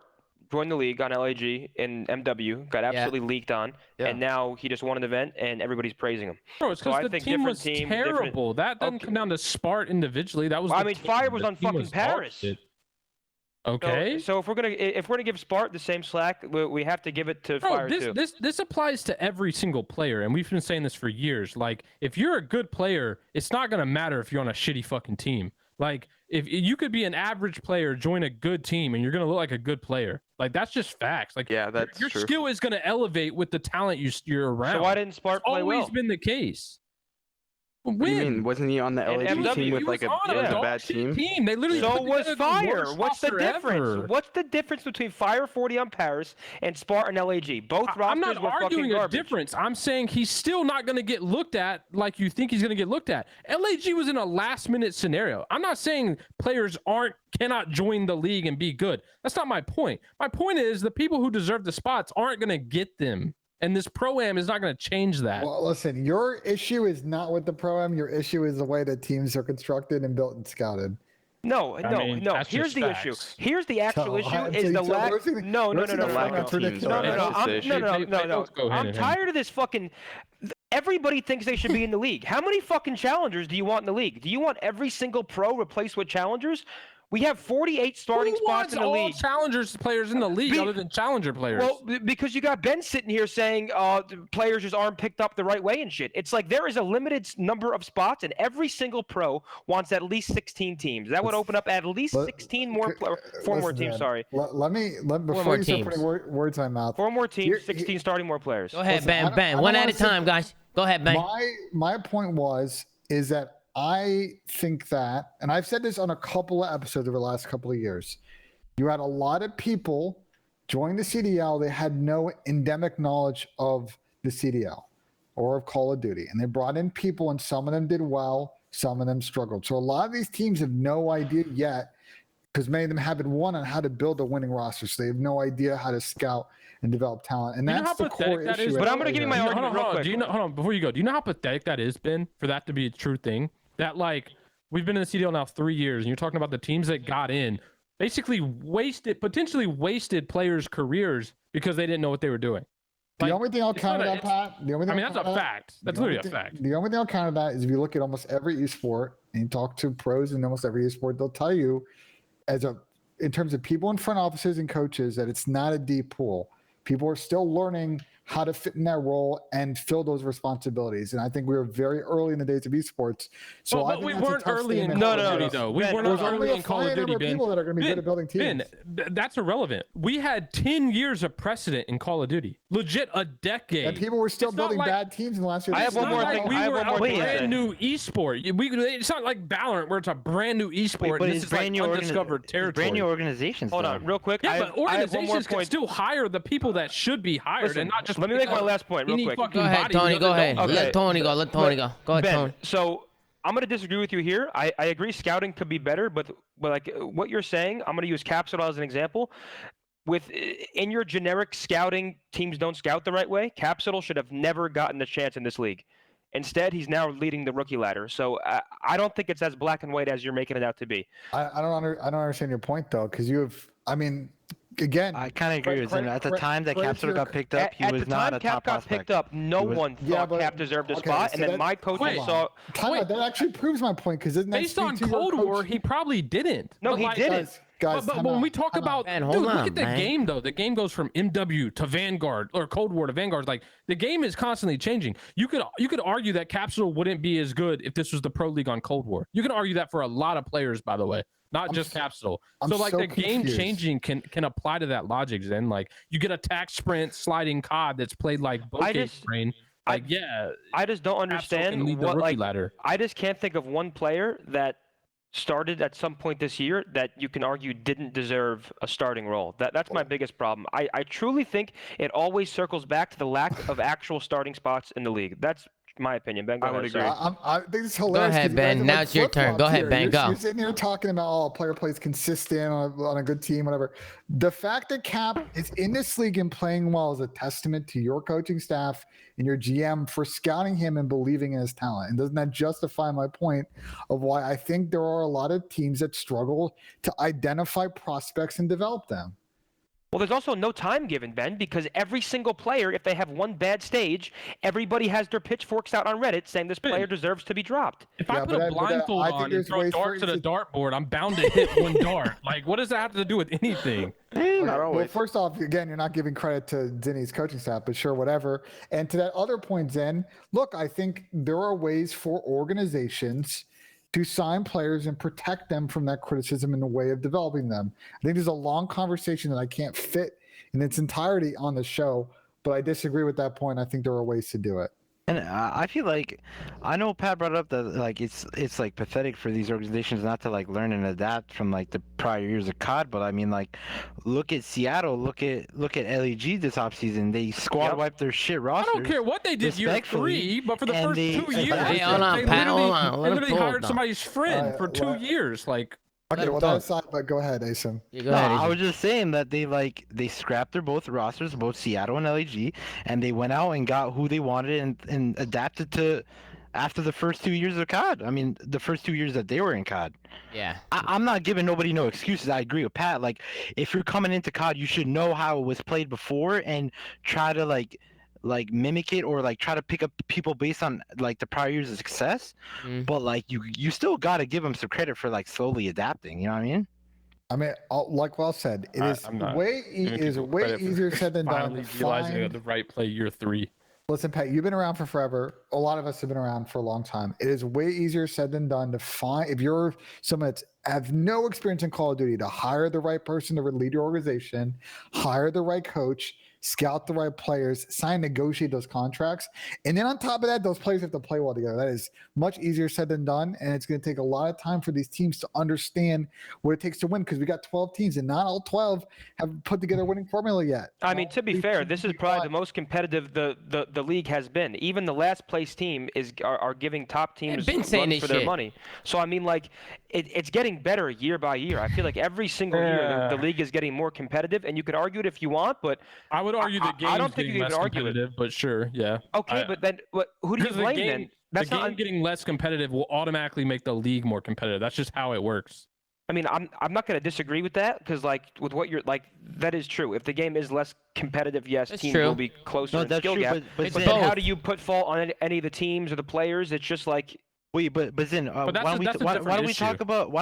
joined the league on LAG in MW, got absolutely leaked on, and now he just won an event and everybody's praising him. Bro, it's because the team was terrible. That doesn't come down to Spart individually. That was. I mean, Fire was on fucking Paris. Okay. So if we're gonna give Spart the same slack, we have to give it to Fire too. This applies to every single player, and we've been saying this for years. Like, if you're a good player, it's not gonna matter if you're on a shitty fucking team. Like, if you could be an average player, join a good team, and you're gonna look like a good player. Like, that's just facts. Like, yeah, that's your true. skill is gonna elevate with the talent you're around. So why didn't Spart play well? Always been the case. What do you mean? Wasn't he on the LAG MW, team with like a bad team? They literally So put was together the Fire. worst What's the roster difference? ever. What's the difference between Fire 40 on Paris and Spart and LAG? Both rosters I'm not were fucking arguing a garbage. difference. I'm saying he's still not going to get looked at like you think he's going to get looked at. LAG was in a last-minute scenario. I'm not saying players cannot join the league and be good. That's not my point. My point is the people who deserve the spots aren't going to get them. And this pro-am is not going to change that. Well, listen, your issue is not with the pro-am. Your issue is the way that teams are constructed and built and scouted. No. that's Here's just the facts. issue. Here's the actual issue so is the lack. No. I'm tired of this fucking. Everybody thinks they should be in the league. How many fucking challengers do you want in the league? Do you want every single pro replaced with challengers? We have 48 starting spots in the league. Challengers players in the league other than challenger players? Well, because you got Ben sitting here saying the players just aren't picked up the right way and shit. It's like there is a limited number of spots, and every single pro wants at least 16 teams. That would open up at least 16 more, 4 more teams. Sorry. Let me before you start putting words in my mouth. 4 more teams, 16 starting more players. Go ahead, Ben. One at a time, guys. Go ahead, Ben. My point is that I think that, and I've said this on a couple of episodes over the last couple of years, you had a lot of people join the CDL. They had no endemic knowledge of the CDL or of Call of Duty. And they brought in people, and some of them did well, some of them struggled. So a lot of these teams have no idea yet, because many of them haven't won on how to build a winning roster. So they have no idea how to scout and develop talent. And that's the core issue. But I'm going to give you my argument real quick. Hold on, before you go, do you know how pathetic that is, Ben, for that to be a true thing? That, like, we've been in the CDL now 3 years, and you're talking about the teams that got in, basically potentially wasted players' careers because they didn't know what they were doing. The only thing I'll counter that, Pat. That's a fact. That's literally a fact. The only thing I'll counter that is if you look at almost every esport and you talk to pros in almost every esport, they'll tell you, in terms of people in front offices and coaches, that it's not a deep pool. People are still learning how to fit in that role and fill those responsibilities. And I think we were very early in the days of esports. So I think we that's a weren't tough early in statement. Call of Duty, though. We were not early in Call of Duty, Ben. People that are going to be good at building teams. Ben, that's irrelevant. We had 10 years of precedent in Call of Duty. Legit a decade. And people were still building bad teams in the last year. I have one more thing. We I have were one a more thing. brand new esport. It's not like Valorant where it's a brand new esport. But and this is like undiscovered territory. Brand new organizations. Hold on, real quick. Yeah, but organizations can still hire the people that should be hired, and not just. Let me make my last point real quick. Go ahead, Tony. Go ahead. Okay. Let Tony go. Let Tony go. Go ahead, Ben, Tony. So I'm gonna disagree with you here. I agree scouting could be better, but like what you're saying, I'm gonna use Capsule as an example. In your generic scouting, teams don't scout the right way. Capsule should have never gotten a chance in this league. Instead, he's now leading the rookie ladder. So I don't think it's as black and white as you're making it out to be. I don't understand your point though, because again, I kind of agree with him. At the time that Capsule got picked up, he was not a top prospect. At the time Cap got picked up, no one thought Cap deserved a spot, and then my coaches saw. That actually proves my point, because based on Cold War, he probably didn't. No, he didn't. Guys, but when we talk about, man, dude, look at the game though. The game goes from MW to Vanguard, or Cold War to Vanguard. Like the game is constantly changing. You could argue that Capsule wouldn't be as good if this was the Pro League on Cold War. You can argue that for a lot of players, by the way, not just Capsule. So like the game changing can apply to that logic. Then like you get attack sprint sliding COD that's played like bokeh brain. Like I just don't understand what like ladder. I just can't think of one player that started at some point this year that you can argue didn't deserve a starting role. That's my biggest problem. I truly think it always circles back to the lack of actual starting spots in the league. That's my opinion. Ben, go ahead. I would agree. I think it's hilarious. Go ahead, Ben. Now it's your turn. Go ahead, Ben. Go. You're sitting here talking about, a player plays consistent on a good team, whatever. The fact that Cap is in this league and playing well is a testament to your coaching staff and your GM for scouting him and believing in his talent. And doesn't that justify my point of why I think there are a lot of teams that struggle to identify prospects and develop them? Well, there's also no time given, Ben, because every single player, if they have one bad stage, everybody has their pitchforks out on Reddit saying this player deserves to be dropped. If I put a blindfold on and throw darts at a dartboard, I'm bound to hit one dart. Like, what does that have to do with anything? Well, first off, again, you're not giving credit to Zinni's coaching staff, but sure, whatever. And to that other point, Zen, look, I think there are ways for organizations to sign players and protect them from that criticism in the way of developing them. I think there's a long conversation that I can't fit in its entirety on the show, but I disagree with that point. I think there are ways to do it. And I feel like, I know Pat brought up that like it's like pathetic for these organizations not to like learn and adapt from like the prior years of COD, but I mean like look at Seattle, look at LEG this offseason. They squad wiped their shit roster. I don't care what they did year 3, but for the first 2 years, hey, hold on, Pat, hold on. They literally hired somebody's friend for 2 years. Like, okay, well, that's aside, but go ahead, Asim. Yeah, go ahead, I was just saying that they scrapped their both rosters, both Seattle and LEG, and they went out and got who they wanted and adapted to after the first 2 years of COD. I mean, the first 2 years that they were in COD. Yeah. I'm not giving nobody no excuses. I agree with Pat. Like, if you're coming into COD, you should know how it was played before and try to like mimic it or like try to pick up people based on like the prior years of success. But like you still got to give them some credit for like slowly adapting. You know what I mean? I mean, like well said, it is way easier said than done. Finally realizing the right play year 3. Listen, Pat, you've been around for forever. A lot of us have been around for a long time. It is way easier said than done to find, if you're someone that's have no experience in Call of Duty, to hire the right person to lead your organization, hire the right coach, scout the right players, negotiate those contracts. And then on top of that, those players have to play well together. That is much easier said than done. And it's going to take a lot of time for these teams to understand what it takes to win, because we got 12 teams and not all 12 have put together a winning formula yet. I mean, to be fair, this is probably the most competitive the league has been. Even the last place team are giving top teams runs for their money. So, I mean, like, it's getting better year by year. I feel like every single year the league is getting more competitive, and you could argue it if you want, but I would argue the I don't game's think getting you less can argue competitive, it. but sure, yeah. Okay, but then who do you blame then? The game getting less competitive will automatically make the league more competitive. That's just how it works. I mean, I'm not going to disagree with that, because like with what you're like, that is true. If the game is less competitive, yes, teams will be closer in skill gap. But then how do you put fault on any of the teams or the players? It's just like. Wait, but Zin, why don't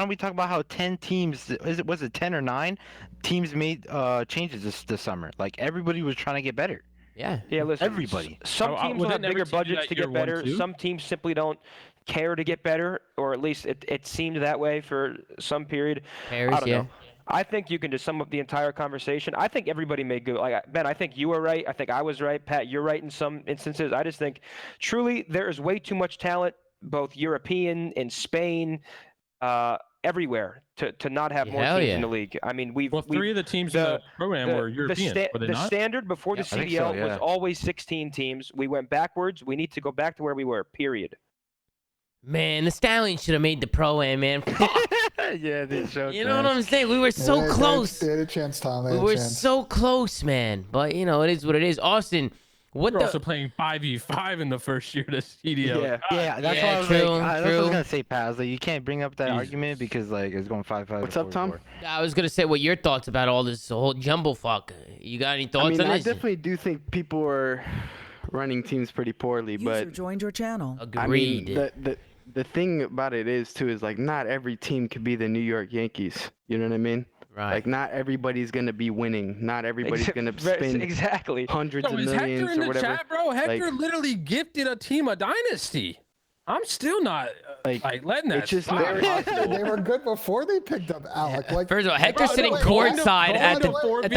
we talk about how 10 teams, was it 10 or 9 teams made changes this summer? Like everybody was trying to get better. Yeah. Yeah, listen. Everybody. Some teams will have bigger budgets to get better. Too? Some teams simply don't care to get better, or at least it seemed that way for some period. Paris, I don't know. I think you can just sum up the entire conversation. I think everybody made good. Like Ben, I think you were right. I think I was right. Pat, you're right in some instances. I just think, truly, there is way too much talent, both European and Spain, everywhere, to not have more teams in the league. I mean, three of the teams in the program were European. Were they the not? standard before the CDL was always 16 teams. We went backwards. We need to go back to where we were. Period. Man, the Stallions should have made the Pro-Am, man. Yeah, they showed. You know what I'm saying? We were so close. They had a chance, Tom. We were so close, man. But, you know, it is what it is. Austin, what We're also playing 5v5 in the first year to CDL. Yeah, that's what I was like. That's what I was gonna say, Paz. Like, you can't bring up that argument because like it's going 5-5. What's up, Tom? I was gonna say, what your thoughts about all this whole jumble fuck? You got any thoughts on this? I definitely do think people are running teams pretty poorly, but User joined your channel. Agreed. I mean, the thing about it is like not every team could be the New York Yankees. You know what I mean? Right. Like not everybody's gonna be winning. Not everybody's gonna spend hundreds of millions Hector in or whatever. Chat, bro? Hector literally gifted a team a dynasty. I'm still not like letting that. It's just they were good before they picked up Alec. Like, first of all, Hector's sitting courtside at the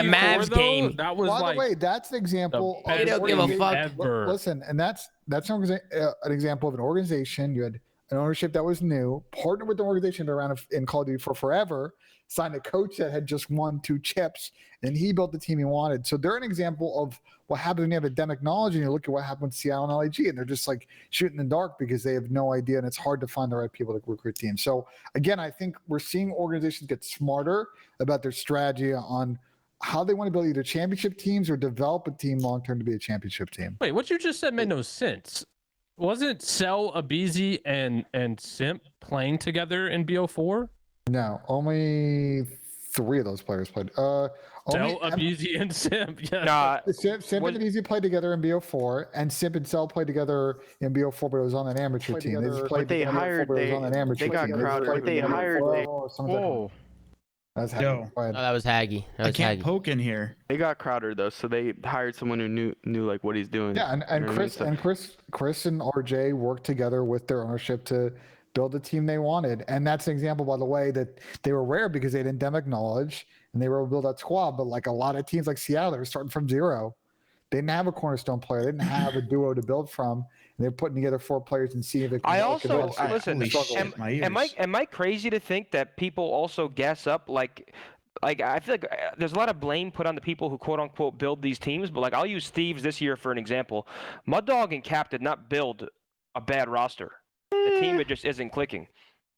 Mavs game. That was by the way, that's an example. They don't give a fuck. Listen, and that's an example of an organization. You had an ownership that was new, partnered with the organization around in Call of Duty for forever, signed a coach that had just won 2 chips, and he built the team he wanted. So they're an example of what happens when you have endemic knowledge and you look at what happened with Seattle and LAG, and they're just like shooting in the dark because they have no idea, and it's hard to find the right people to recruit teams. So again, I think we're seeing organizations get smarter about their strategy on how they want to build either championship teams or develop a team long-term to be a championship team. Wait, what you just said made no sense. Wasn't Cell, Abizi, and Simp playing together in BO4? No, only 3 of those players played. Cell, Abizi, and Simp. Yeah. Nah, Simp and Abizi played together in BO4, and Simp and Cell played together in BO4, but it was on an amateur team. They hired. They got crowded. They hired. Whoa. That's Haggy. Oh, that was Haggy. I can't poke in here. They got Crowder though, so they hired someone who knew like what he's doing. Yeah, and Chris and RJ worked together with their ownership to build the team they wanted, and that's an example, by the way, that they were rare because they had endemic knowledge and they were able to build that squad. But like a lot of teams like Seattle, they were starting from zero. They didn't have a cornerstone player. They didn't have a duo to build from. And they're putting together 4 players and seeing if it can listen. Am I crazy to think that people also gas up like I feel like there's a lot of blame put on the people who quote unquote build these teams, but like I'll use Thieves this year for an example. Mud Dog and Cap did not build a bad roster. The team, it just isn't clicking.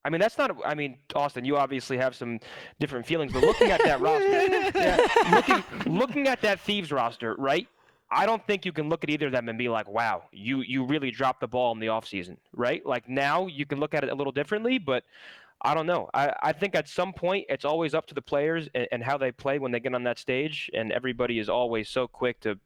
I mean, that's not. I mean, Austin, you obviously have some different feelings, but looking at that roster, looking at that Thieves roster, right? I don't think you can look at either of them and be like, wow, you really dropped the ball in the offseason, right? Like now you can look at it a little differently, but I don't know. I think at some point it's always up to the players and how they play when they get on that stage, and everybody is always so quick to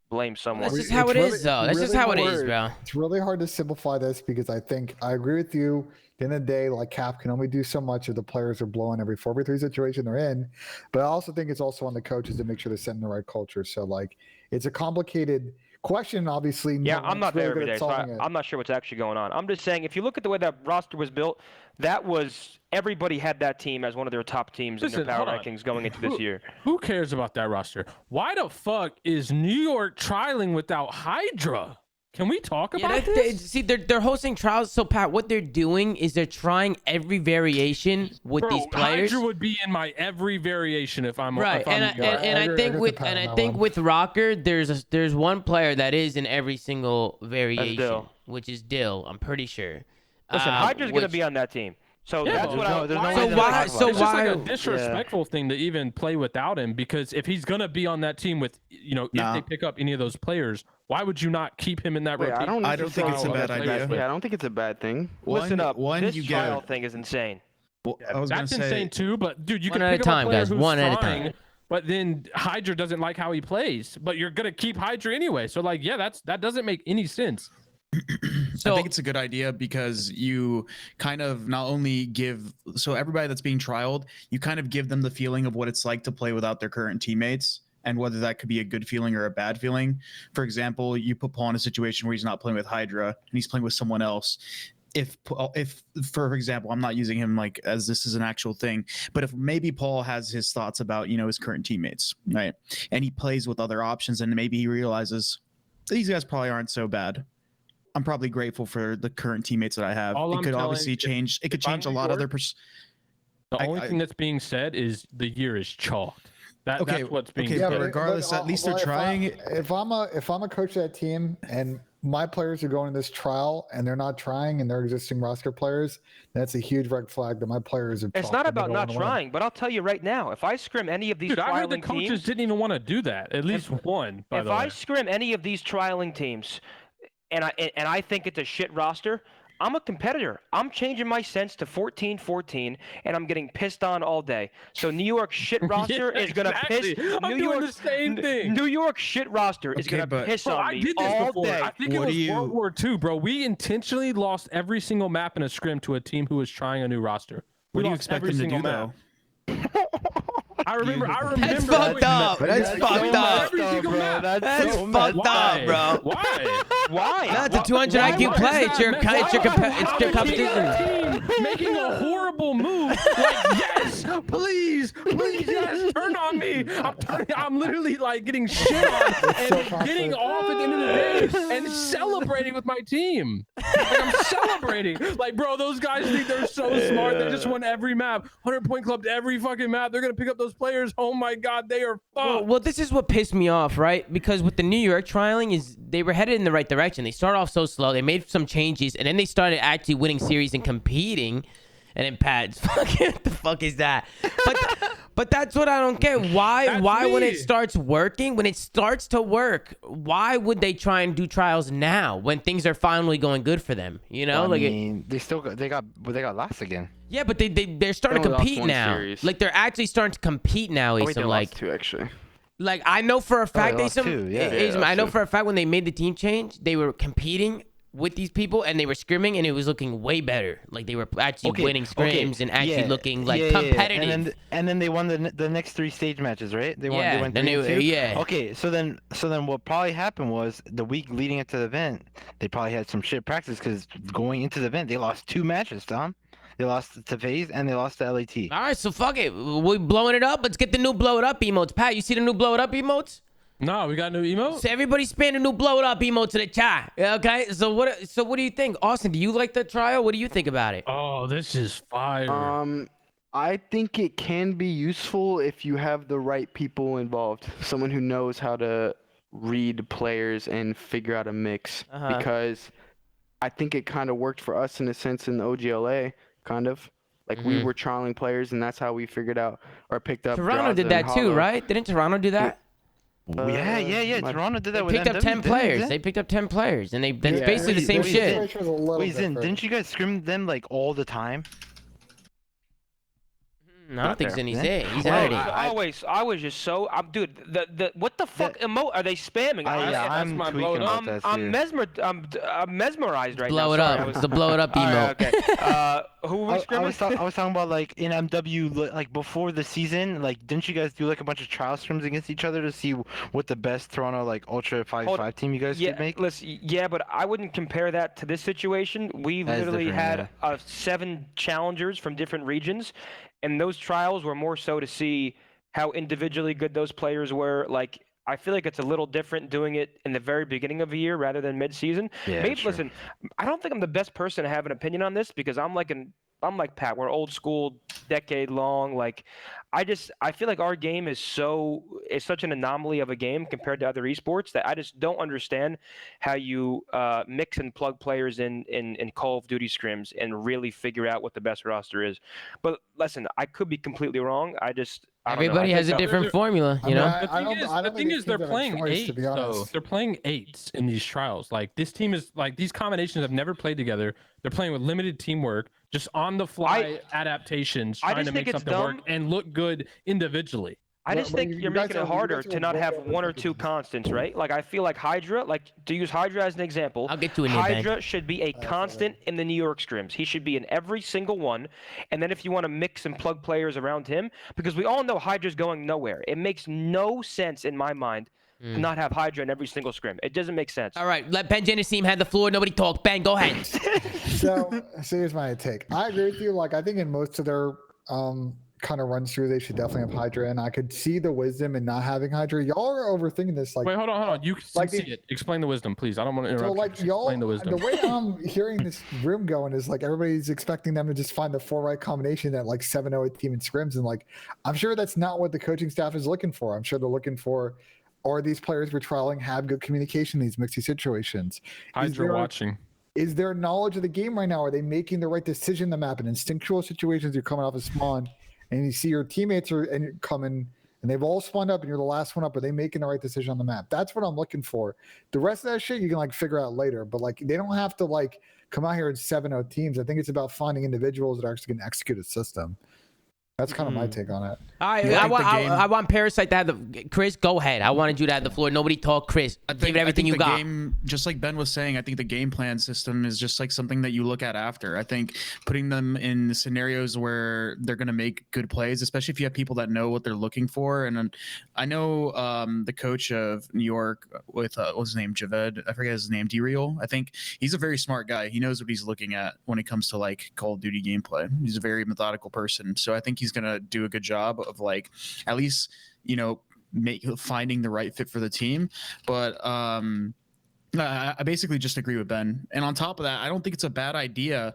blame someone. That's just how it is, though. That's just how it is, bro. It's really hard to simplify this because I think I agree with you. At the end of the day, like Cap can only do so much if the players are blowing every 4v3 situation they're in. But I also think it's also on the coaches to make sure they're setting the right culture. So like it's a complicated question, obviously. Yeah, I'm not there every day, so I'm not sure what's actually going on. I'm just saying, if you look at the way that roster was built, that was everybody had that team as one of their top teams in their power rankings going into this year. Who cares about that roster? Why the fuck is New York trialing without Hydra? Can we talk about this? See, they're hosting trials. So Pat, what they're doing is they're trying every variation with these players. Hydra would be in my every variation if I'm right. I think with Rokkr, there's one player that is in every single variation, which is Dill. I'm pretty sure. Listen, Hydra's gonna be on that team. So that's what I. It's just like a disrespectful thing to even play without him, because if he's gonna be on that team with, if they pick up any of those players, why would you not keep him in that rotation? I don't think it's a bad idea. Yeah, I don't think it's a bad thing. Listen up. This trial thing is insane. Well, that's insane too, but dude, you can pick up a player who's trying, but then Hydra doesn't like how he plays, but you're gonna keep Hydra anyway. So like, yeah, that doesn't make any sense. I think it's a good idea because you kind of not only give, so everybody that's being trialed, you kind of give them the feeling of what it's like to play without their current teammates. and whether that could be a good feeling or a bad feeling. For example, you put Paul in a situation where he's not playing with Hydra and he's playing with someone else. If for example, I'm not using him like as this is an actual thing, but if maybe Paul has his thoughts about, you know, his current teammates, right? And he plays with other options and maybe he realizes these guys probably aren't so bad. I'm probably grateful for the current teammates that I have. It could obviously change. It could change a lot of their. The only thing that's being said is the year is chalked. That's what's being said. Yeah, but regardless, at least they're trying. If I'm a coach of that team and my players are going to this trial and they're not trying and they're existing roster players, that's a huge red flag that my players are. It's not about not trying, but I'll tell you right now, if I scrim any of these trialing I heard the coaches teams, didn't even want to do that. At least one. By the way, if I scrim any of these trialing teams, and I think it's a shit roster, I'm a competitor. I'm changing my sense to 14-14, and I'm getting pissed on all day. So New York shit roster is gonna piss. I'm doing the same thing. New York shit roster is gonna piss on me all day. I think it was World War II, bro. We intentionally lost every single map in a scrim to a team who was trying a new roster. What do you expect them to do, though? I remember. That's fucked up. That's fucked up. That's fucked up, bro. Why? That's a 200 IQ play. It's your competition. Making a horrible move. Like, yes, please, yes, turn on me. I'm literally like getting shit on and getting off at the end of the day and celebrating with my team. Like, I'm celebrating. Like, bro, those guys think they're so smart. They just won every map. 100-point club to every fucking map. They're gonna pick up those players. Oh my God, they are fucked. Well, this is what pissed me off, right? Because with the New York trialing, is they were headed in the right direction. They started off so slow. They made some changes, and then they started actually winning series and competing. And then Pat's fucking, what the fuck is that? But that's what I don't get. Why when it starts working, when it starts to work, why would they try and do trials now when things are finally going good for them? You know, I mean, they got last again. Yeah, but they're starting to compete now. Series. Like they're actually starting to compete now. They like lost 2 actually. Like I know for a fact I know two. for a fact when they made the team change, they were competing with these people and they were scrimming and it was looking way better. Like they were actually winning scrims and actually looking like competitive. And then they won the next 3 stage matches, right? They won 3 and 2. Okay, so then what probably happened was the week leading into the event, they probably had some shit practice because going into the event they lost 2 matches, Tom. They lost to FaZe and they lost to LAT. All right, so fuck it. We blowing it up. Let's get the new blow it up emotes. Pat, you see the new blow it up emotes? No, we got new emotes. So everybody spam the new blow it up emote to the chat. Okay, so what do you think, Austin? Do you like the trial? What do you think about it? Oh, this is fire. I think it can be useful if you have the right people involved. Someone who knows how to read players and figure out a mix. Because I think it kind of worked for us in a sense in the OGLA, kind of. Like we were trialing players and that's how we figured out or picked up. Toronto did that too, right? Didn't Toronto do that? Yeah. Toronto did that with picked up 10 players. They picked up 10 players, and that's basically the same shit. Wait, didn't you guys scrim them like all the time? I don't think Zinny's there. He's already. I was just so. Dude, the what the fuck emote are they spamming? I'm tweaking about that. I'm mesmerized right blow now. It up. It's the blow it up emote. Okay. Who were we scrimming? I was talking about like in MW, like before the season. Like, didn't you guys do like a bunch of trial scrims against each other to see what the best Toronto like Ultra 5v5 team you guys could make? Yeah, but I wouldn't compare that to this situation. We literally had 7 challengers from different regions. And those trials were more so to see how individually good those players were. Like, I feel like it's a little different doing it in the very beginning of a year rather than mid-season. Yeah, Listen, I don't think I'm the best person to have an opinion on this because I'm like Pat. We're old school, decade long. Like, I feel like our game is such an anomaly of a game compared to other esports that I just don't understand how you mix and plug players in Call of Duty scrims and really figure out what the best roster is. But listen, I could be completely wrong. Everybody has a different formula, you know. The thing is, they're playing 8. Though they're playing 8s in these trials. Like this team is like these combinations have never played together. They're playing with limited teamwork, just on the fly adaptations, trying to make something work and look good individually. I just think you're making it harder to not have one or two constants, right? Like I feel like Hydra, like to use Hydra as an example, I'll get to it. Hydra should be a constant in the New York scrims. He should be in every single one. And then if you want to mix and plug players around him, because we all know Hydra's going nowhere. It makes no sense in my mind to not have Hydra in every single scrim. It doesn't make sense. All right, let Ben Jennings team have the floor. Nobody talk. Ben, go ahead. So here's my take. I agree with you. Like I think in most of their kind of runs through, they should definitely have Hydra, and I could see the wisdom in not having Hydra. Y'all are overthinking this. Like, wait, hold on. You can like see it. Explain the wisdom, please. I don't want to interrupt. So like you. y'all, Explain the wisdom. the way I'm hearing this room going is like everybody's expecting them to just find the 4 right combination at like 7-0 team in scrims, and like I'm sure that's not what the coaching staff is looking for. I'm sure they're looking for, are these players we're trialing have good communication in these mixy situations? Hydra watching. Is there knowledge of the game right now? Are they making the right decision in the map? In instinctual situations, you're coming off a spawn, and you see your teammates are coming, and they've all spawned up, and you're the last one up. Are they making the right decision on the map? That's what I'm looking for. The rest of that shit you can like figure out later, but like they don't have to like come out here in 7-0 teams. I think it's about finding individuals that are actually going to execute a system. That's kind of my take on it. All right, I want Parasite to have the Chris. Go ahead. I wanted you to have the floor. Nobody talk, Chris. Give it everything you got. Game, just like Ben was saying, I think the game plan system is just like something that you look at after. I think putting them in scenarios where they're going to make good plays, especially if you have people that know what they're looking for. And I know the coach of New York with what's his name, Javed. I forget his name, D-Real. I think he's a very smart guy. He knows what he's looking at when it comes to like Call of Duty gameplay. He's a very methodical person. So I think he's gonna do a good job of like at least finding the right fit for the team. But I basically just agree with Ben. And on top of that, I don't think it's a bad idea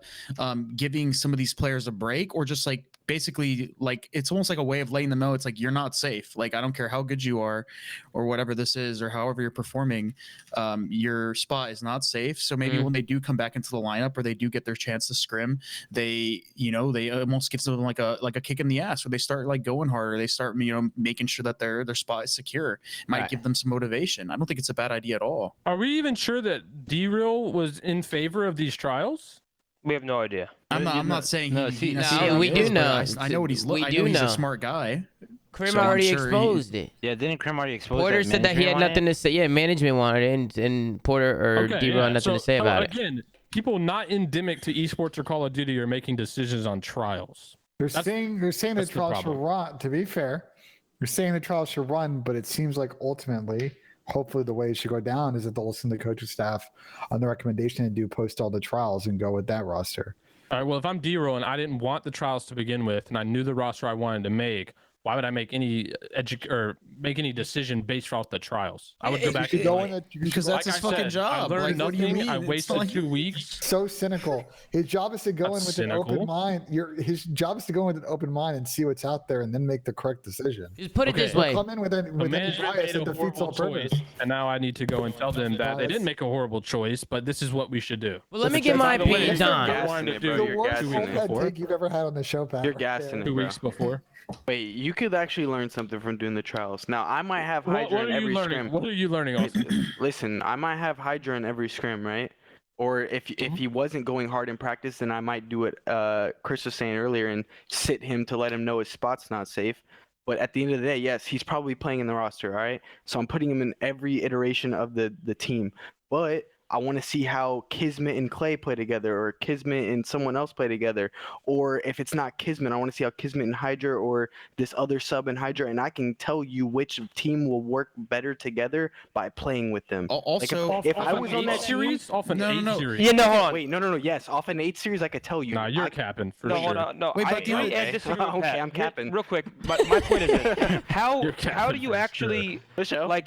giving some of these players a break, or just like basically like it's almost like a way of letting them know it's like you're not safe. Like I don't care how good you are or whatever this is or however you're performing, your spot is not safe. So maybe when they do come back into the lineup or they do get their chance to scrim, they almost gives them like a kick in the ass, where they start like going harder. They start making sure that their spot is secure. It might give them some motivation. I don't think it's a bad idea at all. Are we even sure that D-Real was in favor of these trials? We have no idea. I'm not saying we do know. I know what he's looking. I know he's a smart guy. Krim already exposed it. Yeah, didn't Krim already expose it? Porter said that he had nothing to say. Yeah, management wanted it, and Porter or D-Real had nothing to say about it. Again, people not endemic to esports or Call of Duty are making decisions on trials. They're saying the trials should run. To be fair, you're saying the trials should run, but it seems like ultimately, hopefully the way it should go down is that they'll listen to the coaching staff on the recommendation and do post all the trials and go with that roster. All right, well, if I'm D-Roll and I didn't want the trials to begin with and I knew the roster I wanted to make, why would I make any decision based off the trials? I would go back because that's his fucking job. I learned nothing. I wasted like 2 weeks. So cynical. His job is to go in with an open mind. His job is to go in with an open mind and see what's out there and then make the correct decision. Just put it this way. Come in with any bias that defeats all purpose. And now I need to go and tell them that they didn't make a horrible choice, but this is what we should do. Well, let me get my opinions on. The worst take you've ever had on the show, Pat. You're gassing it, 2 weeks before. Wait, you could actually learn something from doing the trials. Now, I might have Hydra in every scrim. What are you learning, Austin? Listen, I might have Hydra in every scrim, right? Or if he wasn't going hard in practice, then I might do what Chris was saying earlier and sit him to let him know his spot's not safe. But at the end of the day, yes, he's probably playing in the roster, all right? So I'm putting him in every iteration of the team. But I want to see how Kismet and Clay play together, or Kismet and someone else play together. Or if it's not Kismet, I want to see how Kismet and Hydra or this other sub and Hydra, and I can tell you which team will work better together by playing with them. Also, like if I was on that series, off an 8 series. Yeah, no, hold on. Wait, no. Yes, off an 8 series, I could tell you. Nah, you're capping for sure. No. Wait, but okay, I'm capping. Real quick, but my point is this. How do you actually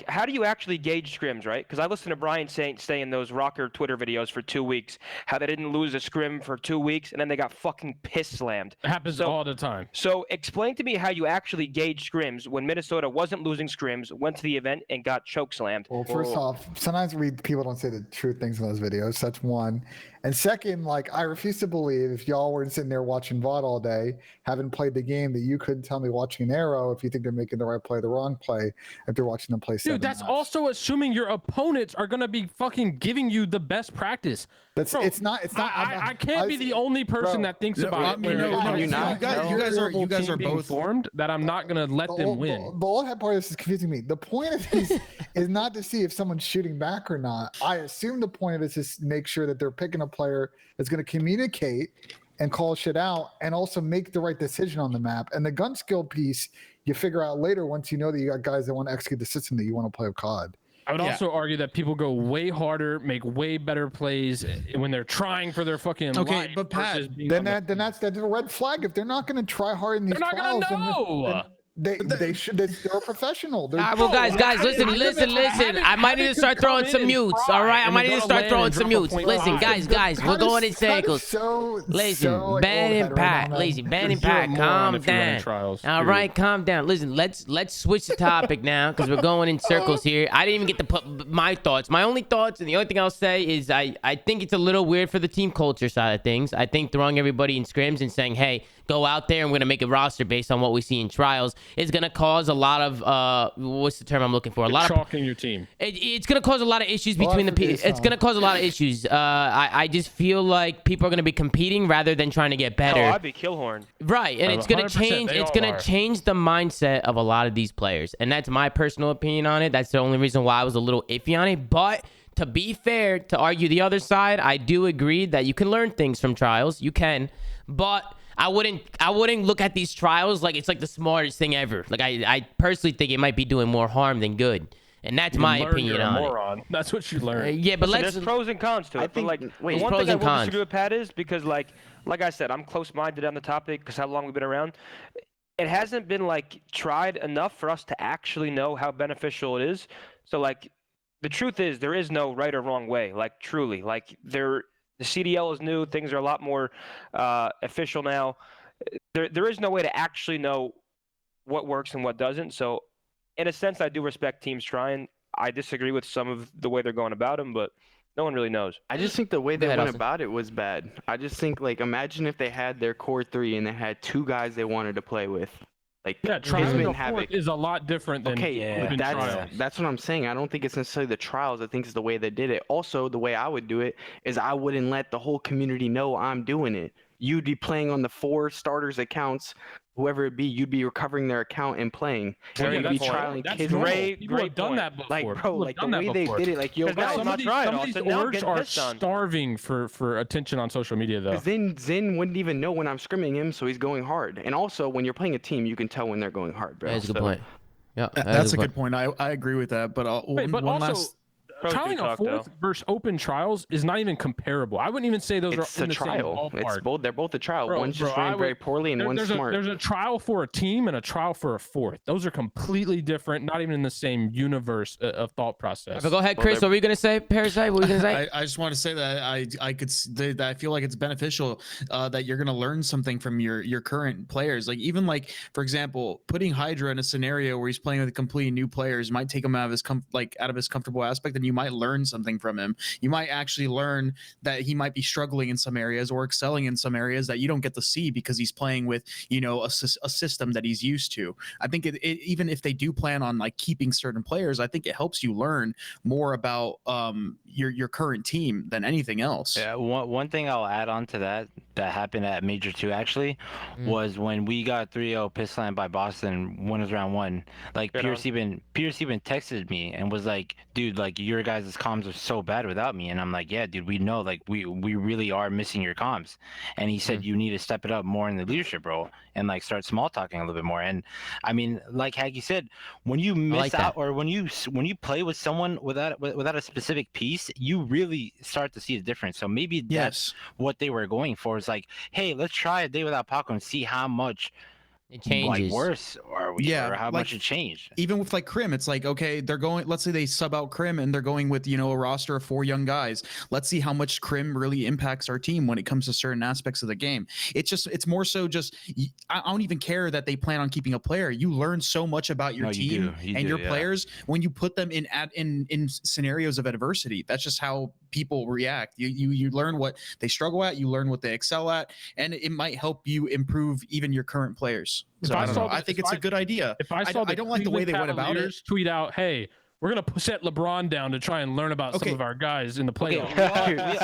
how do you actually gauge scrims, right? Because I listened to Brian say in those Rokkr Twitter videos for 2 weeks how they didn't lose a scrim for 2 weeks and then they got fucking piss slammed. It happens all the time. So explain to me how you actually gauge scrims when Minnesota wasn't losing scrims, went to the event and got choke slammed. Well, first off, sometimes people don't say the true things in those videos. That's one. And second, like, I refuse to believe if y'all were sitting there watching VOD all day, haven't played the game, that you couldn't tell me watching an arrow if you think they're making the right play, the wrong play, if they're watching them play 7 Dude, that's maps. also assuming your opponents are going to be fucking giving giving you the best practice. It's not. I can't be the only person that thinks about it. You guys are both informed that I'm not gonna let them win. The old head part of this is confusing me. The point of this is not to see if someone's shooting back or not. I assume the point of this is to make sure that they're picking a player that's going to communicate and call shit out and also make the right decision on the map. And the gun skill piece, you figure out later once you know that you got guys that want to execute the system that you want to play with COD. I would also argue that people go way harder, make way better plays when they're trying for their fucking life. But Pat, then that's a red flag. If they're not going to try hard in these trials, they should. They're a professional. All right, well, guys, listen. I might need to start throwing some mutes. All right, I might need to start throwing some mutes. Listen, guys, we're going in circles. Listen, ban impact. Listen, ban impact. Calm down. All right, calm down. Listen, let's switch the topic now because we're going in circles here. I didn't even get to put my thoughts. My only thoughts, and the only thing I'll say is I think it's a little weird for the team culture side of things. I think throwing everybody in scrims and saying, hey, go out there and we're going to make a roster based on what we see in trials is going to cause a lot of what's the term I'm looking for? Chalking your team. It's going to cause a lot of issues between the people. It's going to cause a lot of issues. I just feel like people are going to be competing rather than trying to get better. Oh, I'd be Killhorn. Right, and it's going to change. It's going to change the mindset of a lot of these players, and that's my personal opinion on it. That's the only reason why I was a little iffy on it. But to be fair, to argue the other side, I do agree that you can learn things from trials. You can, but I wouldn't look at these trials like it's like the smartest thing ever. Like I personally think it might be doing more harm than good. And that's my opinion on it. That's what you learn. Yeah, but there's pros and cons to it. I think, one thing I will disagree with Pat is because like I said, I'm close-minded on the topic because how long we've been around. It hasn't been like tried enough for us to actually know how beneficial it is. So like the truth is there is no right or wrong way. Like truly, like the CDL is new. Things are a lot more official now. There is no way to actually know what works and what doesn't. So, in a sense, I do respect teams trying. I disagree with some of the way they're going about them, but no one really knows. I just think the way they went about it was bad. I just think, like, imagine if they had their core three and they had two guys they wanted to play with. Like, trials is a lot different than trials. That's what I'm saying. I don't think it's necessarily the trials. I think it's the way they did it. Also, the way I would do it is I wouldn't let the whole community know I'm doing it. You'd be playing on the 4 starters' accounts, whoever it be. You'd be recovering their account and playing. You'd be trialing kids. People have done that before. Like, bro, like the way they did it, like, yo, guys, some of these orgs are starving for attention on social media, though. Because then Zen wouldn't even know when I'm scrimming him, so he's going hard. And also, when you're playing a team, you can tell when they're going hard, bro. That's a good point. Yeah, that's a good point. I agree with that. But one last. Trialing a 4th versus open trials is not even comparable. I wouldn't even say those are in the trial. Same ballpark. They're both a trial. One's just ran very poorly and one's smart. There's a trial for a team and a trial for a 4th. Those are completely different, not even in the same universe of thought process. But go ahead, Chris. What were you going to say, Parasite? What were you going to say? I just want to say that I feel like it's beneficial that you're going to learn something from your current players. Like even like, for example, putting Hydra in a scenario where he's playing with completely new players might take him out of his comfortable aspect, and you might learn something from him. You might actually learn that he might be struggling in some areas or excelling in some areas that you don't get to see because he's playing with, a system that he's used to. I think even if they do plan on like keeping certain players, I think it helps you learn more about your current team than anything else. Yeah, one thing I'll add on to that happened at Major 2 actually was when we got 3-0 pissed by Boston. One was round 1. Like Pierce even texted me and was like, dude, like your guys' comms are so bad without me. And I'm like, yeah, dude, we know, like we really are missing your comms. And he said you need to step it up more in the leadership role and like start small talking a little bit more. And I mean, like Haggy said, when you miss out or when you play with someone without a specific piece, you really start to see a difference. So maybe that's what they were going for. It's like, hey, let's try a day without Paco and see how much it changes. Like worse or how much it changed. Even with like Crim, it's like, okay, they're going, let's say they sub out Crim and they're going with, a roster of 4 young guys. Let's see how much Crim really impacts our team when it comes to certain aspects of the game. It's more so just, I don't even care that they plan on keeping a player. You learn so much about your team and your players when you put them in scenarios of adversity. That's just how people react. You learn what they struggle at, you learn what they excel at, and it might help you improve even your current players. So I think it's a good idea. If I saw I don't like the way they went about it. Tweet out, hey, we're gonna set LeBron down to try and learn about some of our guys in the playoffs.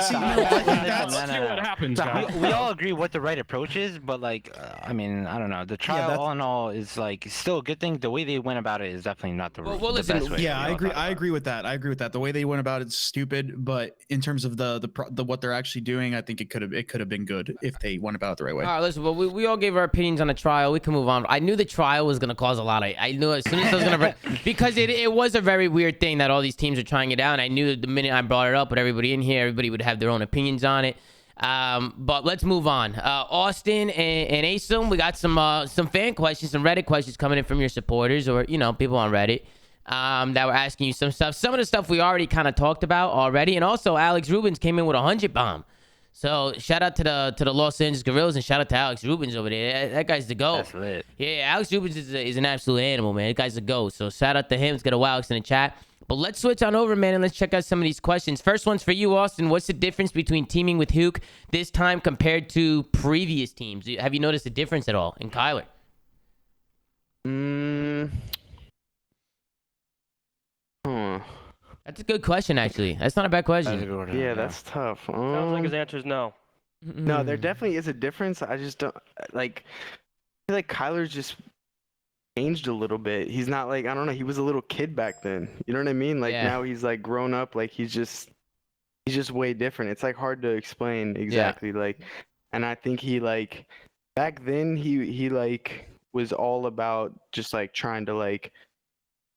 See what happens, guys. We all agree what the right approach is, but like, I mean, I don't know. The trial, all in all, is like still a good thing. The way they went about it is definitely not the best way. Yeah, I agree with that. I agree with that. The way they went about it's stupid, but in terms of the what they're actually doing, I think it could have been good if they went about it the right way. All right, listen, but we all gave our opinions on the trial. We can move on. I knew the trial was gonna cause a lot of. I knew as soon as I was gonna because it was a very weird thing that all these teams are trying it out. And I knew the minute I brought it up with everybody in here, everybody would have their own opinions on it. But let's move on. Austin and Asim, we got some fan questions, some Reddit questions coming in from your supporters or people on Reddit that were asking you some stuff. Some of the stuff we already kind of talked about already, and also Alex Rubens came in with a 100 bomb. So shout out to the Los Angeles Gorillas and shout out to Alex Rubens over there. That guy's the GOAT. That's lit. Yeah, Alex Rubens is an absolute animal, man. That guy's a GOAT. So shout out to him. Let's get a Alex in the chat. But let's switch on over, man, and let's check out some of these questions. First one's for you, Austin. What's the difference between teaming with Huke this time compared to previous teams? Have you noticed a difference at all in Kyler? That's a good question, actually. That's not a bad question. Yeah, that's tough. Sounds like his answer is no. No, there definitely is a difference. I just don't like. I feel like Kyler's just changed a little bit. He's not like, I don't know, he was a little kid back then. You know what I mean? Like now he's like grown up. Like he's just way different. It's like hard to explain exactly. Like, and I think he like back then he like was all about just like trying to like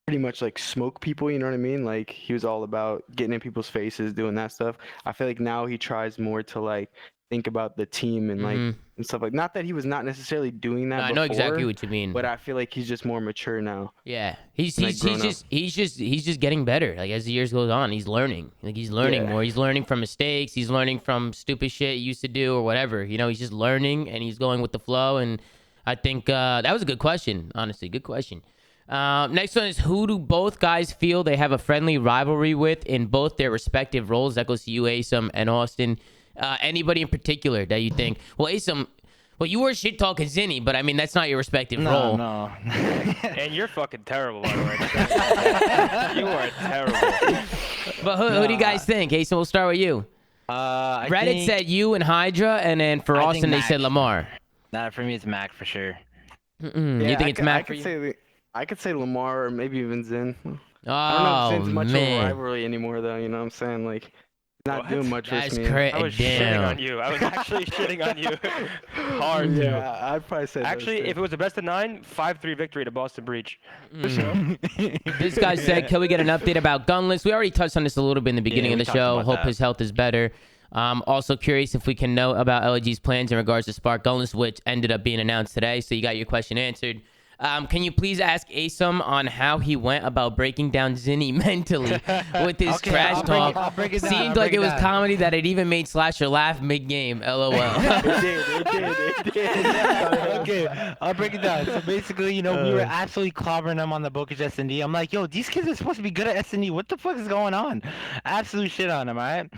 pretty much like smoke people, you know what I mean? Like he was all about getting in people's faces, doing that stuff. I feel like now he tries more to like think about the team and like and stuff like. Not that he was not necessarily doing that. No, I know exactly what you mean. But I feel like he's just more mature now. Yeah, he's just getting better. Like as the years goes on, he's learning. Like he's learning more. He's learning from mistakes. He's learning from stupid shit he used to do or whatever. He's just learning and he's going with the flow. And I think that was a good question. Honestly, good question. Next one is, who do both guys feel they have a friendly rivalry with in both their respective roles? That goes to you, Asim, and Austin. Anybody in particular that you think? Well, Asim, you were shit talking Zinni, but I mean that's not your respective role. No. And you're fucking terrible, by the way. You are terrible. But who do you guys think? Asim, we'll start with you. Reddit said you and Hydra, and then for Austin they said Lamar. Nah, for me it's Mac for sure. You think it's Mac for you? I could say Lamar or maybe even Zin. Oh, I don't know if Zin's much of a rivalry anymore, though. You know what I'm saying? Like, not doing much with me. That's I was shitting on you. I was actually shitting on you hard, too. Yeah, I'd probably say actually, if it was the best of 9, 5-3 victory to Boston Breach. This guy said, can we get an update about Gunless? We already touched on this a little bit in the beginning of the show. Hope his health is better. Also curious if we can know about LG's plans in regards to Spark Gunless, which ended up being announced today. So you got your question answered. Can you please ask Asim on how he went about breaking down Zinni mentally with his trash talk? Seemed like it was comedy that it even made Slasher laugh mid-game. LOL. It did. Okay, I'll break it down. So basically, we were absolutely clobbering them on the Bokeh SND. I'm like, yo, these kids are supposed to be good at SND. What the fuck is going on? Absolute shit on them, all right?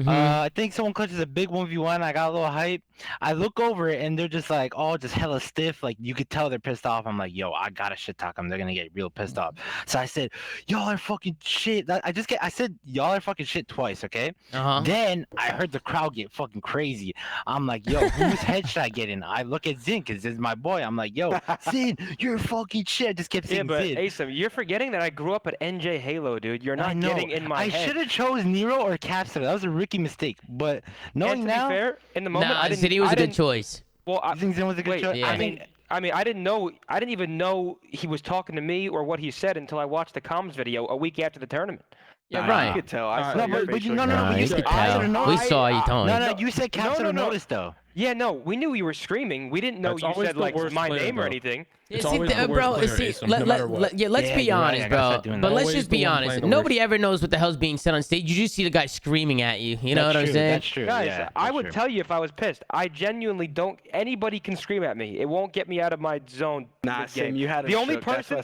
I think someone clutches a big 1v1. I got a little hype. I look over it, and they're just like, just hella stiff. Like, you could tell they're pissed off. I'm like, yo, I gotta shit talk them. They're gonna get real pissed off. So I said, y'all are fucking shit. I said, y'all are fucking shit twice, okay? Then I heard the crowd get fucking crazy. I'm like, yo, whose head should I get in? I look at Zin, because this is my boy. I'm like, yo, Zin, you're fucking shit. I just kept saying Zin. Asim, you're forgetting that I grew up at NJ Halo, dude. You're not getting in my head. I should have chose Nero or Capster. That was a rookie mistake. But knowing now, to be fair, in the moment, Zinni was a good choice. Well, I think Zin was a good choice. Yeah. I mean, I didn't even know he was talking to me or what he said until I watched the comms video a week after the tournament. Yeah, right. You could tell. We saw you telling. No, you said Capster noticed though. Yeah, no, we knew you were screaming. We didn't know you said like my name or anything. It's always the worst player, Asim, no matter what. Let's be honest, bro. But let's just be honest. Nobody ever knows what the hell's being said on stage. You just see the guy screaming at you. You know what I'm saying? That's true. Guys, I would tell you if I was pissed. I genuinely don't. Anybody can scream at me. It won't get me out of my zone. Nah, Sam, you had the only person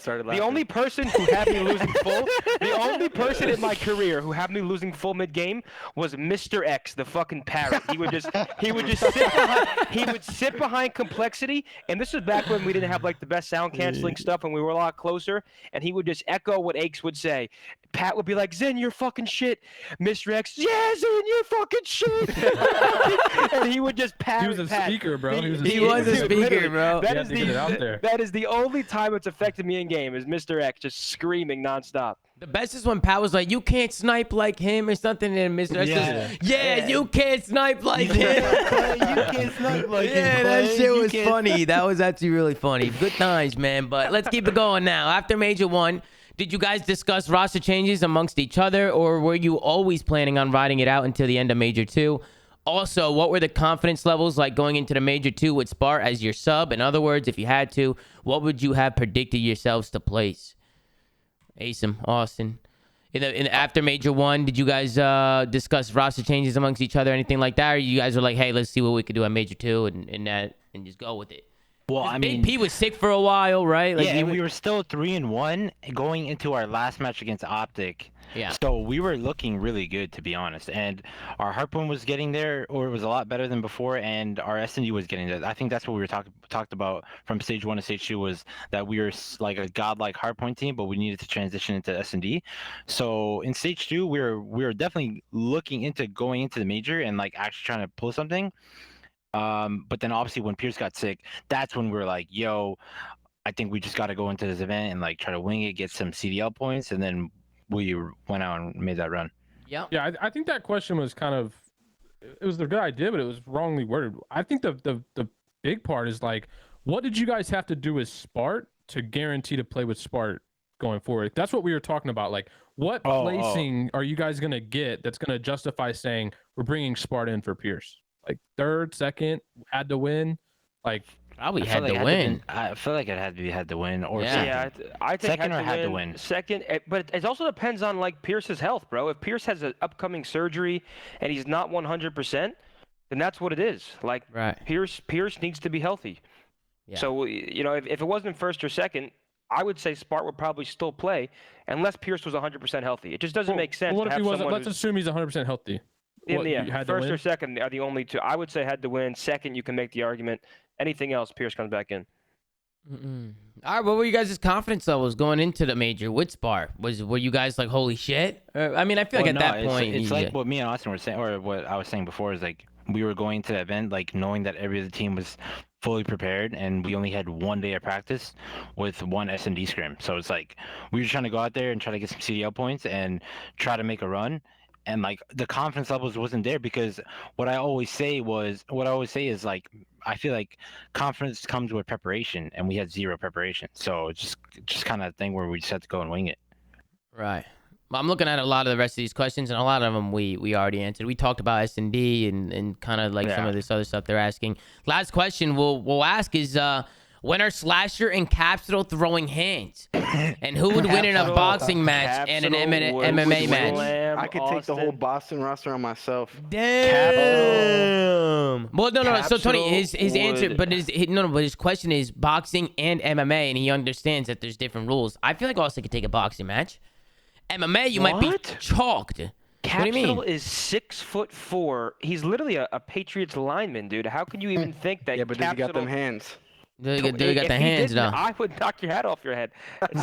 who had me losing full. The only person in my career who had me losing full mid-game was Mr. X, the fucking parrot. He would just sit behind complexity. And this was back when we didn't have like the best less sound canceling stuff when we were a lot closer, and he would just echo what Aches would say. Pat would be like, Zen, you're fucking shit. Mr. X, yeah, Zen, you're fucking shit. And he would just pat. He was a speaker, bro. He was a speaker, bro. That is the only time it's affected me in game is Mr. X just screaming nonstop. The best is when Pat was like, "You can't snipe like him" or something, and Mr. X says, "Yeah, you can't snipe like him." You can't snipe like him. Yeah, that shit was funny. That was actually really funny. Good times, man. But let's keep it going now. After Major 1, did you guys discuss roster changes amongst each other, or were you always planning on riding it out until the end of Major 2? Also, what were the confidence levels like going into the Major 2 with Spart as your sub? In other words, if you had to, what would you have predicted yourselves to place? Asim, Austin. After Major 1, did you guys discuss roster changes amongst each other, anything like that? Or you guys were like, hey, let's see what we could do at Major 2 and just go with it? Well, I mean, Big P was sick for a while, right? Like, yeah, and we were still 3-1 going into our last match against OpTic. Yeah. So we were looking really good, to be honest. And our Harpoon was getting there, or it was a lot better than before, and our SND was getting there. I think that's what we were talked about from Stage 1 to Stage 2 was that we were like a godlike Harpoon team, but we needed to transition into SND. So in Stage 2, we were definitely looking into going into the Major and like actually trying to pull something. But then obviously when Pierce got sick, that's when we were like, yo, I think we just got to go into this event and like try to wing it, get some CDL points, and then we went out and made that run. Yeah. Yeah, I think that question was it was a good idea, but it was wrongly worded. I think the big part is like, what did you guys have to do with Spart to guarantee to play with Spart going forward? That's what we were talking about. Like, what placing are you guys going to get that's going to justify saying we're bringing Spart in for Pierce? Like third, second, had to win? Like, probably had to win. I feel like it had to win, or I think second or had to win. Second, but it also depends on like Pierce's health, bro. If Pierce has an upcoming surgery and he's not 100%, then that's what it is. Like, right. Pierce needs to be healthy. Yeah. So you know, if it wasn't first or second, I would say Spart would probably still play unless Pierce was 100% healthy. It just doesn't make sense. What if he wasn't? Let's assume he's 100% healthy. In the end, first or second are the only two. I would say had to win. Second, you can make the argument. Anything else, Pierce comes back in. All right, what were you guys' confidence levels going into the Major with Spart? Were you guys like, holy shit? I mean, I feel like at that point, it's like what me and Austin were saying, or what I was saying before is like we were going to the event like knowing that every other team was fully prepared, and we only had 1 day of practice with 1 SND scrim. So it's like we were trying to go out there and try to get some CDL points and try to make a run. And like the confidence levels wasn't there because what I always say is like I feel like confidence comes with preparation, and we had 0 preparation. So it's just kind of a thing where we just had to go and wing it. Right. Well, I'm looking at a lot of the rest of these questions, and a lot of them we already answered. We talked about S&D and kind of like some of this other stuff they're asking. Last question we'll ask is when are Slasher and Capsule throwing hands? And who would win in a boxing match and an MMA match? I could take the whole Boston roster on myself. Damn. Well, no. So Tony, his answer, but his question is boxing and MMA, and he understands that there's different rules. I feel like Austin could take a boxing match. MMA, you might be chalked. Capsule is 6'4". He's literally a Patriots lineman, dude. How can you even think that? Yeah, but does he got them hands? They got the hands, though. I would knock your head off your head.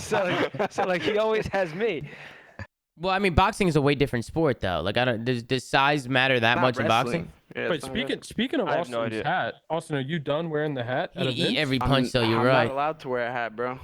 So like he always has me. Well, I mean, boxing is a way different sport, though. Like, does size matter that much in boxing? Yeah, wait, speaking of Austin's hat, Austin, are you done wearing the hat? You eat every punch, though. You're right. I'm not allowed to wear a hat, bro.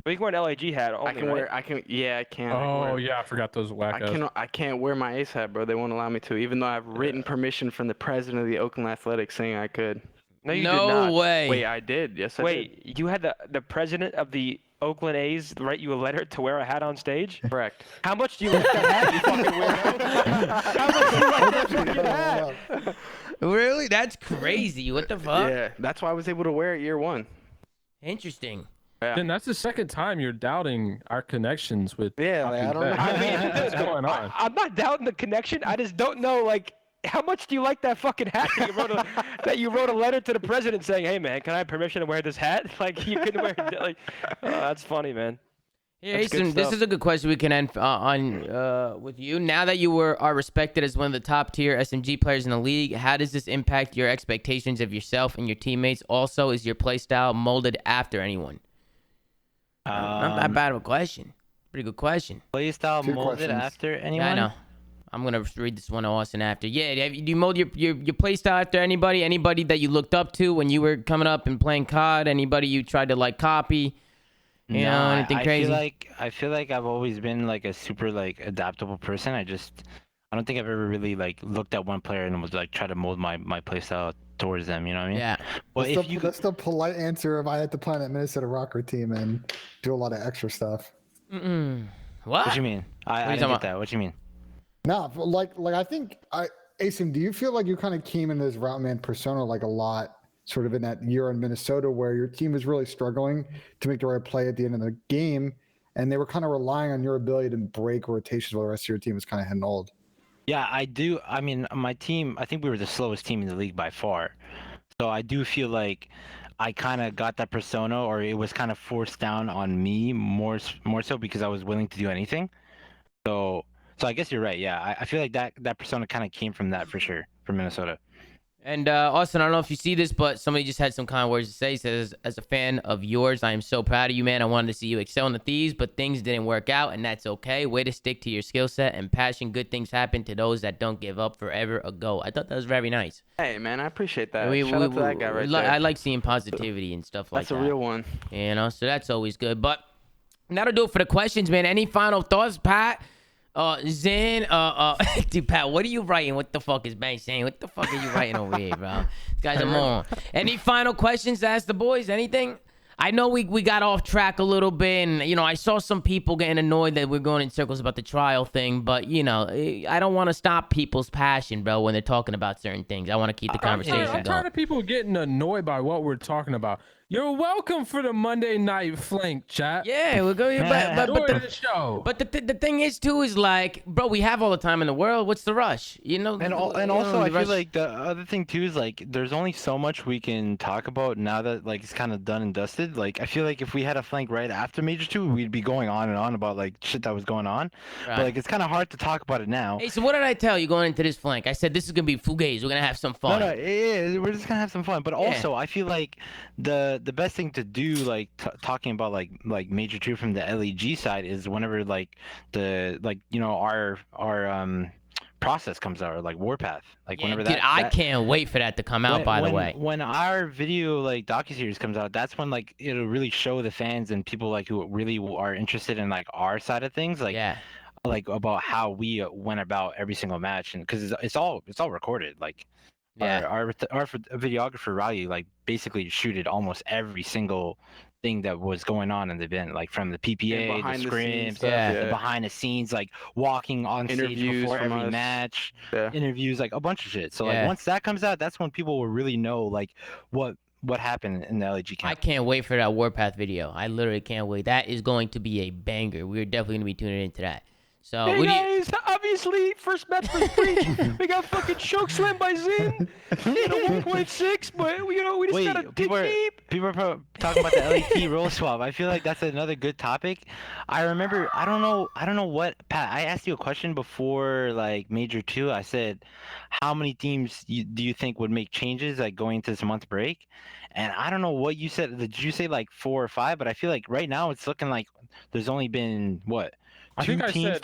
But you can wear an LAG hat. Only, I can. Yeah, I can. Oh yeah, I forgot those wackos. I can't wear my ace hat, bro. They won't allow me to, even though I have written permission from the president of the Oakland Athletics saying I could. No, you did not. Way. Wait, I did. Yes, I did. Wait, you had the president of the Oakland A's write you a letter to wear a hat on stage? Correct. How much do you like that hat you fucking wear? How much do you like that fucking hat? Really? That's crazy. What the fuck? Yeah, that's why I was able to wear it year 1. Interesting. Yeah. Then that's the second time you're doubting our connections with. Yeah, like, I don't know. What's going on? I'm not doubting the connection. I just don't know, like, how much do you like that fucking hat that you wrote a letter to the president saying, "Hey man, can I have permission to wear this hat?" Like you can wear it. Like, that's funny, man. Yeah, Jason, this is a good question we can end on with you. Now that you are respected as one of the top tier SMG players in the league, how does this impact your expectations of yourself and your teammates? Also, is your playstyle molded after anyone? Not that bad of a question. Pretty good question. Playstyle molded after anyone? Yeah, I know. I'm gonna read this one to Austin after. Yeah, do you mold your playstyle after anybody? Anybody that you looked up to when you were coming up and playing COD? Anybody you tried to like copy? You know, anything crazy? I feel like I've always been like a super like adaptable person. I don't think I've ever really like looked at one player and was like try to mold my playstyle towards them. You know what I mean? Yeah. Well, that's the polite answer if I had to play on that Minnesota Rokkr team and do a lot of extra stuff. What? What do you mean? I didn't get that. What do you mean? No, like I think Asim, do you feel like you kind of came into this route man persona like a lot, sort of in that year in Minnesota where your team was really struggling to make the right play at the end of the game, and they were kind of relying on your ability to break rotations while the rest of your team was kind of hitting old? Yeah, I do. I mean, my team, I think we were the slowest team in the league by far. So I do feel like I kind of got that persona, or it was kind of forced down on me more so because I was willing to do anything. So I guess you're right. Yeah, I feel like that persona kind of came from that for sure, from Minnesota. And Austin, I don't know if you see this, but somebody just had some kind words to say. He says, as a fan of yours, I am so proud of you, man. I wanted to see you excel in the Thieves, but things didn't work out, and that's okay. Way to stick to your skill set and passion. Good things happen to those that don't give up forever ago. I thought that was very nice. Hey, man, I appreciate that. Shout out to that guy right there. I like seeing positivity and stuff like that. That's a real one. You know, so that's always good. But that'll do it for the questions, man. Any final thoughts, Pat? Zen, dude, Pat, what are you writing? What the fuck is Bang saying? What the fuck are you writing over here, bro? This guy's a moron. Any final questions to ask the boys? Anything? I know we got off track a little bit, and, you know, I saw some people getting annoyed that we're going in circles about the trial thing, but, you know, I don't want to stop people's passion, bro, when they're talking about certain things. I want to keep the conversation going. I'm tired of people getting annoyed by what we're talking about. You're welcome for the Monday night flank, chat. Yeah, we'll go. But the thing is too is like, bro, we have all the time in the world. What's the rush? You know. And also, I feel like the other thing too is like, there's only so much we can talk about now that like it's kind of done and dusted. Like, I feel like if we had a flank right after Major 2, we'd be going on and on about like shit that was going on. Right. But like, it's kind of hard to talk about it now. Hey, so what did I tell you going into this flank? I said this is gonna be fugazi. We're gonna have some fun. No, yeah, we're just gonna have some fun. But also, I feel like the best thing to do, like talking about like Major 2 from the LEG side, is whenever like the you know our process comes out, or like Warpath, like whenever that. I can't wait for that to come out. By the way, when our video like docuseries comes out, that's when like it'll really show the fans and people like who really are interested in like our side of things, like like about how we went about every single match, and because it's all recorded, like. Yeah, our videographer Riley like basically shooted almost every single thing that was going on in the event, like from the PPA, the scrims, the behind the scenes, like walking on stage before every match, interviews, like a bunch of shit. So like once that comes out, that's when people will really know like what happened in the LEG camp. I can't wait for that Warpath video. I literally can't wait. That is going to be a banger. We're definitely gonna be tuning into that. So, hey guys, obviously, first match for the Breach. We got fucking choke slam by Zin. 1.6, but we just gotta dig deep. People are talking about the LAT role swap. I feel like that's another good topic. I remember, I don't know what, Pat, I asked you a question before like Major 2. I said, how many teams do you think would make changes like going into this month break? And I don't know what you said. Did you say like 4 or 5? But I feel like right now it's looking like there's only been what? I think I said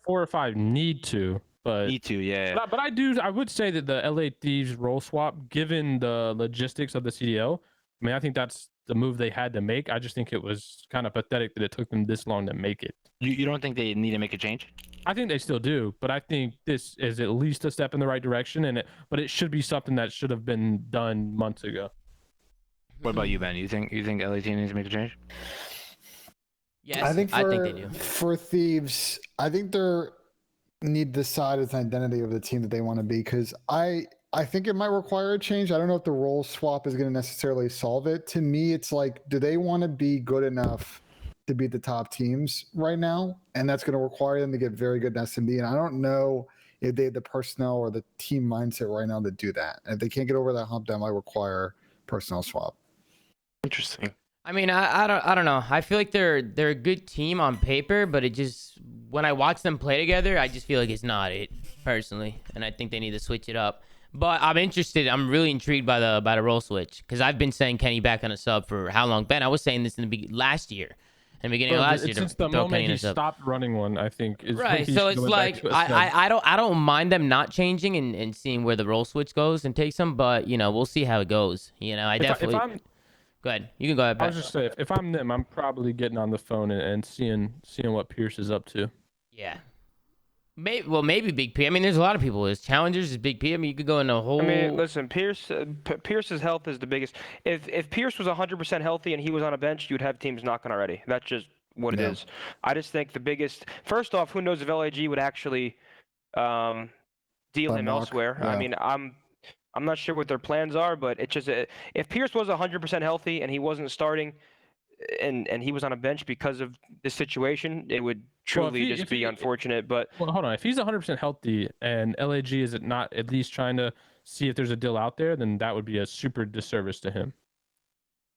four or five need to, but yeah. But I would say that the LA Thieves role swap, given the logistics of the CDL, I mean, I think that's the move they had to make. I just think it was kind of pathetic that it took them this long to make it. You don't think they need to make a change? I think they still do, but I think this is at least a step in the right direction, but it should be something that should have been done months ago. What about you, Ben? You think LAT needs to make a change? Yes, I think they do. For Thieves, I think they need to decide as an identity of the team that they want to be, because I think it might require a change. I don't know if the role swap is going to necessarily solve it. To me, it's like, do they want to be good enough to beat the top teams right now? And that's going to require them to get very good in SND. And I don't know if they have the personnel or the team mindset right now to do that. And if they can't get over that hump, that might require personnel swap. Interesting. I mean, I don't know. I feel like they're a good team on paper, but it just, when I watch them play together, I just feel like it's not it, personally. And I think they need to switch it up. But I'm interested. I'm really intrigued by the role switch, because I've been saying Kenny back on a sub for how long? Ben, I was saying this in the last year. in the beginning of last year. Since the moment he stopped running one, I think is right. So it's like I don't mind them not changing and seeing where the role switch goes and takes them, but we'll see how it goes. I definitely. Go ahead. You can go ahead. I was just saying, if I'm them, I'm probably getting on the phone and seeing what Pierce is up to. Yeah. Maybe Big P. I mean, there's a lot of people. There's challengers. There's Big P. I mean, you could go in a whole. I mean, listen, Pierce's health is the biggest. If Pierce was 100% healthy and he was on a bench, you'd have teams knocking already. That's just what it is. I just think the biggest. First off, who knows if LAG would actually deal him elsewhere? Yeah. I mean, I'm not sure what their plans are, but it's just if Pierce was 100% healthy and he wasn't starting, and he was on a bench because of this situation, it would truly just be unfortunate. But hold on, if he's 100% healthy and LAG is not at least trying to see if there's a deal out there, then that would be a super disservice to him.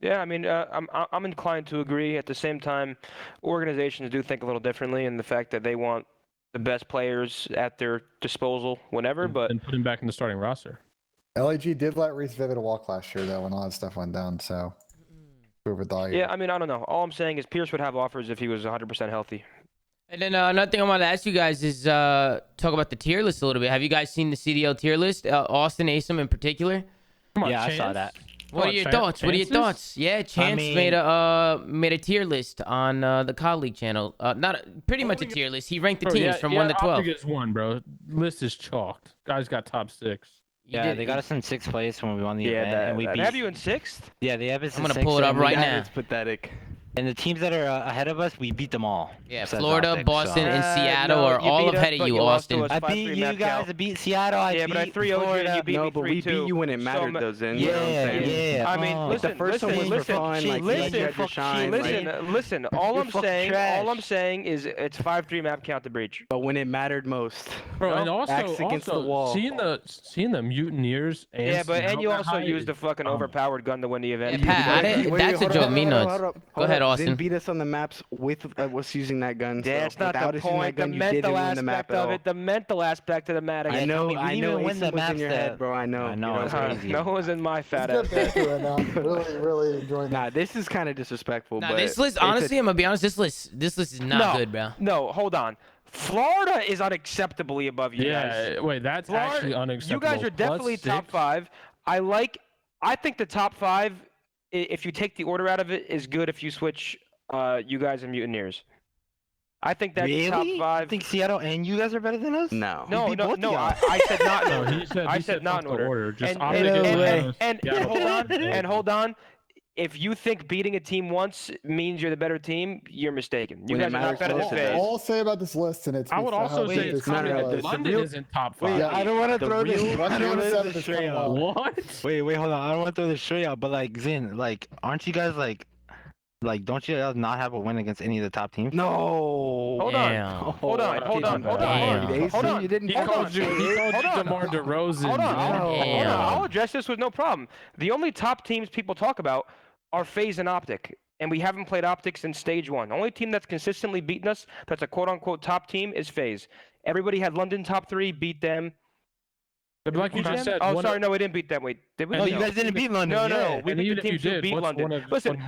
Yeah, I mean, I'm inclined to agree. At the same time, organizations do think a little differently in the fact that they want the best players at their disposal whenever. And put him back in the starting roster. LAG did let Reese Vivid walk last year, though, when all that stuff went down. So, yeah, I mean, I don't know. All I'm saying is Pierce would have offers if he was 100% healthy. And then another thing I wanted to ask you guys is talk about the tier list a little bit. Have you guys seen the CDL tier list? Austin, ASIM in particular? Yeah, I saw that. What are your thoughts? What are your thoughts? Yeah, Chance made a tier list on the colleague channel. Pretty much a tier list. He ranked the teams from 1 to 12. OpTic is 1, bro. List is chalked. Guys got top 6. Yeah, they got us in 6th place when we won the event, and we beat. Have you in 6th? Yeah, they have us in 6th. I'm gonna pull it up right now. It's pathetic. And the teams that are ahead of us, we beat them all. Yeah, Florida, Boston, and Seattle are all ahead of you, Austin. I beat you guys. I beat Seattle. I beat but I 3-0'd you and you beat me 3-2. But we beat you when it mattered, though, Zen. Yeah. I mean, listen, the first one was for fun. Listen. All I'm saying is it's 5-3 map count to breach. But when it mattered most, bro, and also against the wall. Seeing the mutineers. And you also used a fucking overpowered gun to win the event. That's a joke. Me nuts. Go ahead, Austin. Zen beat us on the maps with us using that gun. That's not the point. The mental aspect of it. The mental aspect of the matter. I know. Win the was in your head, bro. I know. It's crazy. No one's in my fat ass. Really enjoying that. Nah, this is kind of disrespectful. Nah, this list, honestly, I'm gonna be honest. This list is not good, bro. No, hold on. Florida is unacceptably above you guys. Yeah, wait, that's actually unacceptable. You guys are definitely top 5. I think the top 5, if you take the order out of it, is good if you switch you guys and Mutineers. I think that's top 5. I think Seattle and you guys are better than us? No. I said not in order. I said not in order. And hold on. If you think beating a team once means you're the better team, you're mistaken. You guys are not better than FaZe. All I'll say about this list, and it's. I would also say it's London is in top 5. Yeah, I don't want to throw this. What? Wait, hold on. I don't want to throw this straight out, but Zin, aren't you guys like, don't you guys not have a win against any of the top teams? No. Hold on. You didn't. He called you DeMar DeRozan. Hold on. I'll address this with no problem. The only top teams people talk about are FaZe and OpTic, and we haven't played OpTic since stage 1. The only team that's consistently beaten us, that's a quote-unquote top team, is FaZe. Everybody had London top 3, beat them. But like you just said, no, we didn't beat them. Wait, did we? No, you guys didn't beat London. No, we beat the teams who beat London. Listen,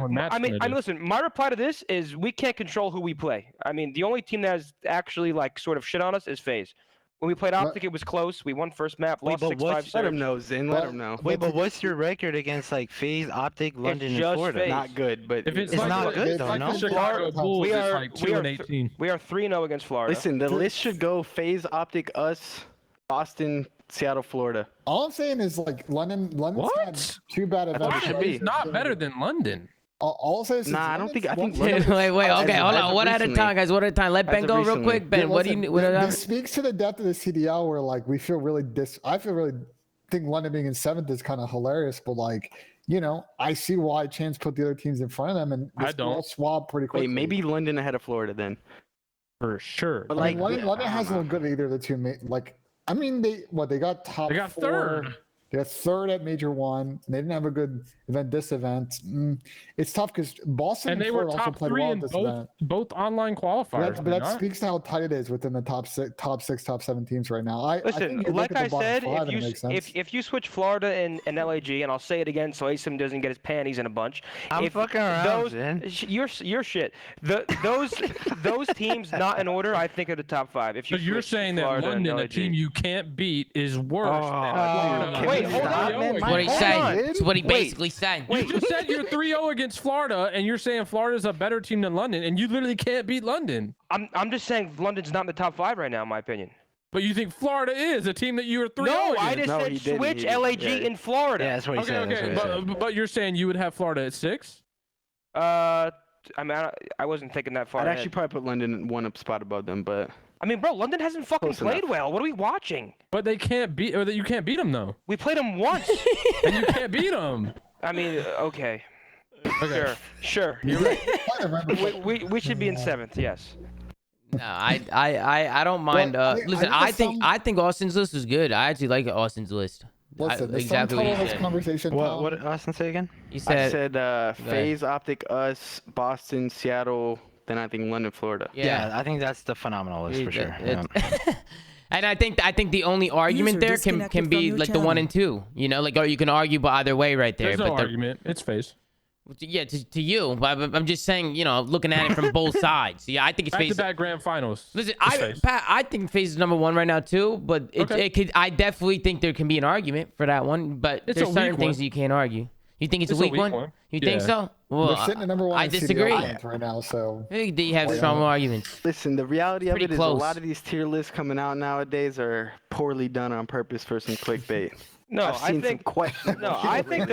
listen. My reply to this is we can't control who we play. I mean, the only team that has actually sort of shit on us is FaZe. When we played OpTic, it was close. We won first map, lost 6-5. Let him know, Zin. Let him know. Wait, but what's your record against FaZe, OpTic, London, and Florida? FaZe. Not good, but if it's not good though. No. Chicago Bulls, we are 2-18. We are 3-0 against Florida. Listen, the list should go FaZe, OpTic, us, Boston, Seattle, Florida. All I'm saying is London's had 2 bad events. It's not better than London. All I'll say is I think wait, okay, hold on. One at a time, guys. One at a time. Let Ben go real quick. Ben, what do you? This speaks to the depth of the CDL, where we feel really I think London being in 7th is kind of hilarious, but I see why Chance put the other teams in front of them, and I don't swab pretty quickly. Wait, maybe London ahead of Florida then. For sure. But London hasn't looked good either of the two. They got top. They got 4. 3rd. They got third at Major 1. They didn't have a good event this event. It's tough because Boston and they were Florida also top played 3 well in at this event. both online qualifiers. But that speaks to how tight it is within the top 6, top 7 teams right now. Listen, like I said, if you switch Florida and LAG, and I'll say it again so Asim doesn't get his panties in a bunch. I'm fucking around, man. Your shit. Those teams not in order, I think are the top 5. If you so you're saying that Florida London, a team you can't beat, is worse than Florida. Wait, hold on. That's what he said. That's what he basically said. You just said you're 3-0 against Florida, and you're saying Florida's a better team than London, and you literally can't beat London. I'm just saying London's not in the top 5 right now, in my opinion. But you think Florida is a team that you were 3-0 No, against? I just said switch LAG in Florida. Yeah, that's what he said. Okay, but you're saying you would have Florida at 6? I mean, I wasn't thinking that far I'd ahead. actually probably put London one up spot above them, but I mean, bro, London hasn't fucking played well. What are we watching? But they can't beat, or you can't beat them though. We played them once. And you can't beat them. I mean, okay. Okay. Sure. You're right. we should be in 7th. Yes. No, I don't mind. Listen, I think Austin's list is good. I actually like Austin's list. Listen, exactly what you said. Conversation. What did Austin say again? You said. I said FaZe, OpTic, us, Boston, Seattle, then I think London, Florida. Yeah, I think that's the phenomenal list for sure. And I think the only argument there can be like the 1 and 2. You know, like, or you can argue by either way right there. There's no argument. It's FaZe. Yeah, to you, but I'm just saying, you know, looking at it from both sides. Yeah, I think it's FaZe. Back-to-back grand finals. Listen, I think FaZe is number 1 right now too, but it could. I definitely think there can be an argument for that one, but there's certain things that you can't argue. You think it's a weak one? You think so? Well, they're sitting at number 1. I disagree. Right now, so I think you have strong arguments. Listen, the reality of it is close. a lot of these tier lists coming out nowadays are poorly done on purpose for some clickbait. No, I think questionable. No, I think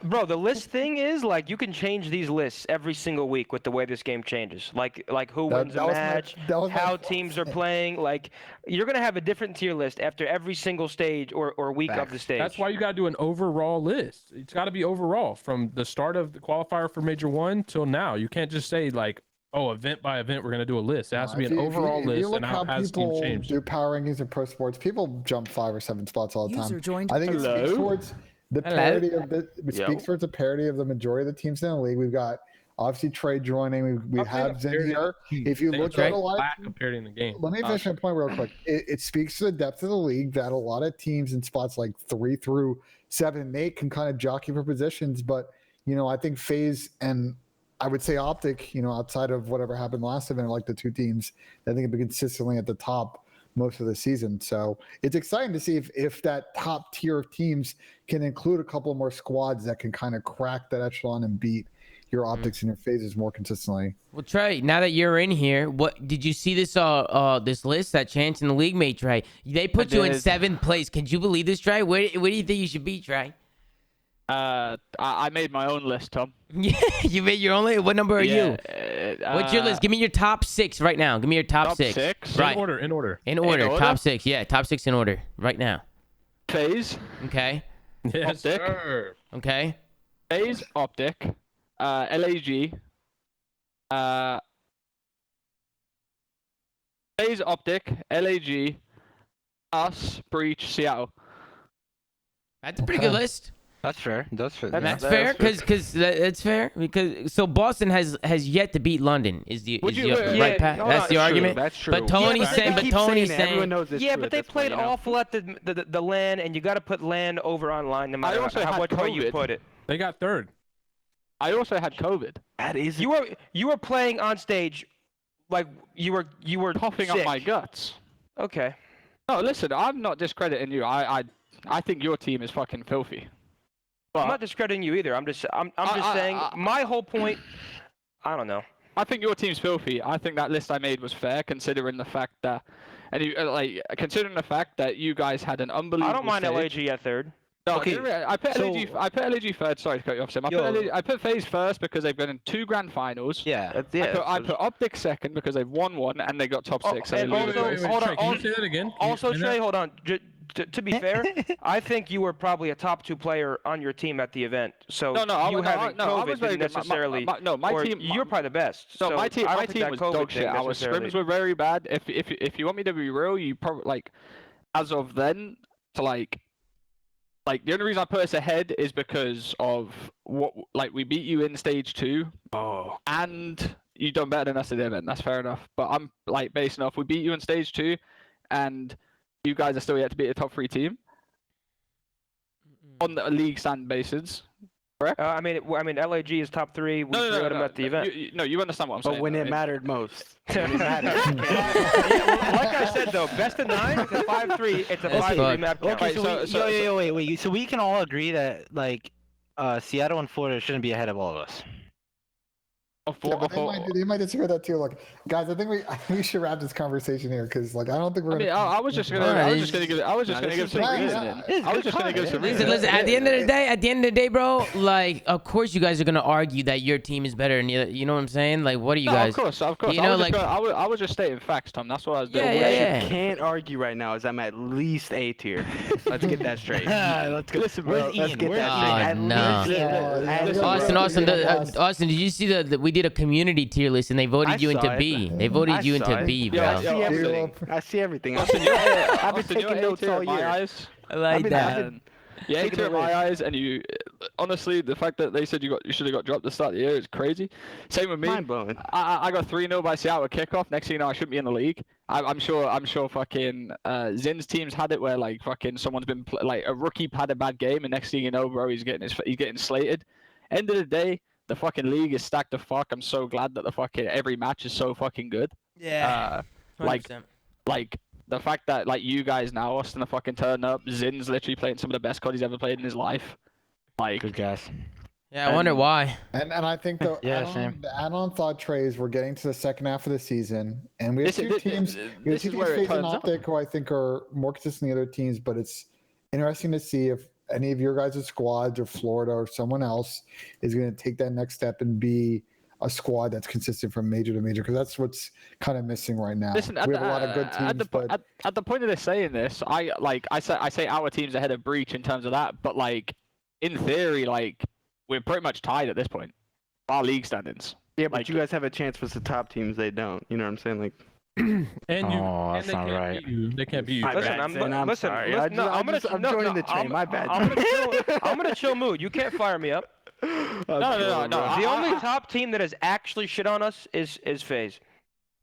bro, the list thing is like you can change these lists every single week with the way this game changes. Like who wins a match, how teams are playing. Like you're gonna have a different tier list after every single stage or week of the stage. That's why you gotta do an overall list. It's gotta be overall from the start of the qualifier for Major 1 till now. You can't just say like, oh, event by event, we're going to do a list. It has to be an overall list and how has team changed. Do power rankings in pro sports, people jump 5 or 7 spots all the time. I think it speaks towards the parity of the parity of the majority of the teams in the league. We've got obviously Trey joining. We have Zen here. If you look at a lot of in the game. Let me finish my point real quick. It speaks to the depth of the league that a lot of teams in spots like 3 through 7 and 8 can kind of jockey for positions. But, you know, I think FaZe and I would say OpTic, you know, outside of whatever happened last event, like the 2 teams, I think have been consistently at the top most of the season. So it's exciting to see if that top tier of teams can include a couple more squads that can kind of crack that echelon and beat your OpTics and your phases more consistently. Well, Trey, now that you're in here, what did you see this this list that Chance in the league made, Trey? They put you in 7th place. Can you believe this, Trey? Where do you think you should be, Trey? I made my own list, Tom. Yeah, you made your own list? What number are you? What's your list? Give me your top 6 right now. Give me your top 6. Right. In order. Top 6. Yeah, top 6 in order right now. FaZe. Okay. Yes, OpTic. sir. Okay. FaZe, OpTic. LAG. FaZe, OpTic. LAG. Us, Breach, Seattle. That's a pretty good list. That's fair. That's fair. That's fair because that's fair because so Boston has yet to beat London is the right path. That's the argument. That's true. But Tony's saying. Everyone knows it's yeah, true but they played awful at the LAN, and you got to put LAN over online no matter what way you put it. They got 3rd. I also had COVID. That is. You were playing on stage, like you were coughing sick. up my guts. Okay. No, listen, I'm not discrediting you. I think your team is fucking filthy. But I'm not discrediting you either. I'm just saying my whole point. I don't know. I think your team's filthy. I think that list I made was fair, considering the fact that, considering the fact that you guys had an unbelievable. I don't mind stage. LAG at 3rd. No, okay. I put LAG 3rd. Sorry to cut you off, Sim. I put FaZe 1st because they've been in 2 grand finals. Yeah. I put OpTic 2nd because they've won 1 and they got top 6. And also, hold on. Can you say that again? Also, Trey, hold on. To be fair, I think you were probably a top 2 player on your team at the event. So COVID didn't necessarily. My team. You're probably the best. So my team was was dog shit. Our scrims were very bad. If you want me to be real, you probably as of then to like the only reason I put us ahead is because of what like we beat you in stage 2. Oh. And you done better than us at the event. That's fair enough. But I'm like basing off we beat you in stage 2, and you guys are still yet to beat a top 3 team on the league stand basis. Correct? I mean, LAG is top 3. We threw them at the event. You understand what I'm saying. But when it mattered most. When it mattered. Like I said though, best of 9. It's a 5-3. It's a 5-3 map count. Okay, wait. So we can all agree that like Seattle and Florida shouldn't be ahead of all of us. They might disagree with that too. Like, guys, I think we should wrap this conversation here because, like, I don't think we're gonna. I was just gonna give some reasoning. Listen. At the end of the day, bro. Like, of course, you guys are gonna argue that your team is better than the other. You know what I'm saying? Like, what are you guys? Of course. You know, I was just stating facts, Tom. That's what I was doing. Yeah. You can't argue right now is I'm at least A tier. Let's get that straight. Let's go. Listen, bro. Let's get that straight. Austin, did you see that we did a community tier list and they voted you into B? They voted you into B, bro. I see everything. I've been taking notes all year. I like that. Yeah, A tier in my eyes, and you honestly, the fact that they said you should have got dropped at the start of the year is crazy. Same with me. Mind blowing. I got 3-0 by Seattle at kickoff. Next thing you know, I shouldn't be in the league. I'm sure fucking Zin's teams had it where like fucking someone's been like a rookie had a bad game, and next thing you know, bro, he's getting slated. End of the day, the fucking league is stacked to fuck. I'm so glad that the fucking every match is so fucking good. Yeah. Like the fact that like you guys now, Austin, are fucking turning up. Zin's literally playing some of the best COD he's ever played in his life. Like, good guess. Yeah, I wonder why. And I think the add-on thought trays, we're getting to the second half of the season, and we have two teams. We have two teams, FaZe and OpTic, who I think are more consistent than the other teams. But it's interesting to see if any of your guys' squads or Florida or someone else is going to take that next step and be a squad that's consistent from major to major, because that's what's kind of missing right now. Listen, we have a lot of good teams, at the point of this saying this, I say our team's ahead of Breach in terms of that, but like in theory, like we're pretty much tied at this point. Our league standings. Yeah, but like, you guys have a chance with the top teams. They don't. You know what I'm saying? Like. And that's they not can't right. beat you. They can't beat you. I'm sorry. I'm joining the train. My bad. I'm gonna chill mood. You can't fire me up. No. The only top team that has actually shit on us is FaZe.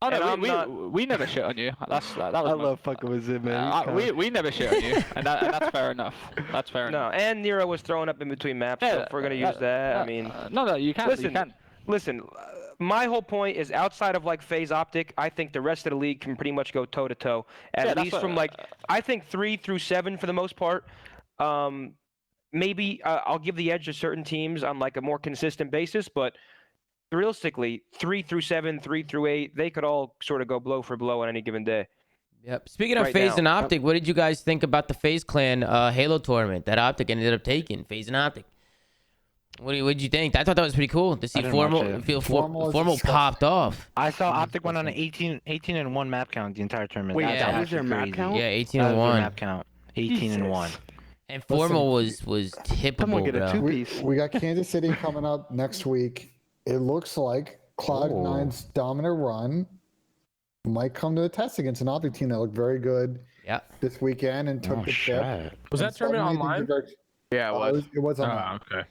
Oh no, we never shit on you. I love fucking with Zim, man. We never shit on you, and that's fair enough. That's fair enough. No, and Nero was throwing up in between maps. So if we're gonna use that, I mean. No, you can't. Listen. My whole point is outside of like FaZe OpTic, I think the rest of the league can pretty much go toe to toe. At least from like I think 3 through 7 for the most part. Maybe I'll give the edge to certain teams on like a more consistent basis, but realistically, 3 through 7, 3 through 8, they could all sort of go blow for blow on any given day. Yep. Speaking of FaZe and OpTic, what did you guys think about the FaZe Clan Halo tournament that OpTic ended up taking? FaZe and OpTic. What did you think? I thought that was pretty cool to see Formal popped off. I saw OpTic went on an 18-1 map count the entire tournament. Wait, that was their map count? Yeah, 18-1 map count. 18-1 And Formal was typical, bro. We got Kansas City coming up next week. It looks like Cloud9's dominant run might come to the test against an OpTic team that looked very good this weekend and took the tip. Was that tournament online? Yeah, it was online. Okay.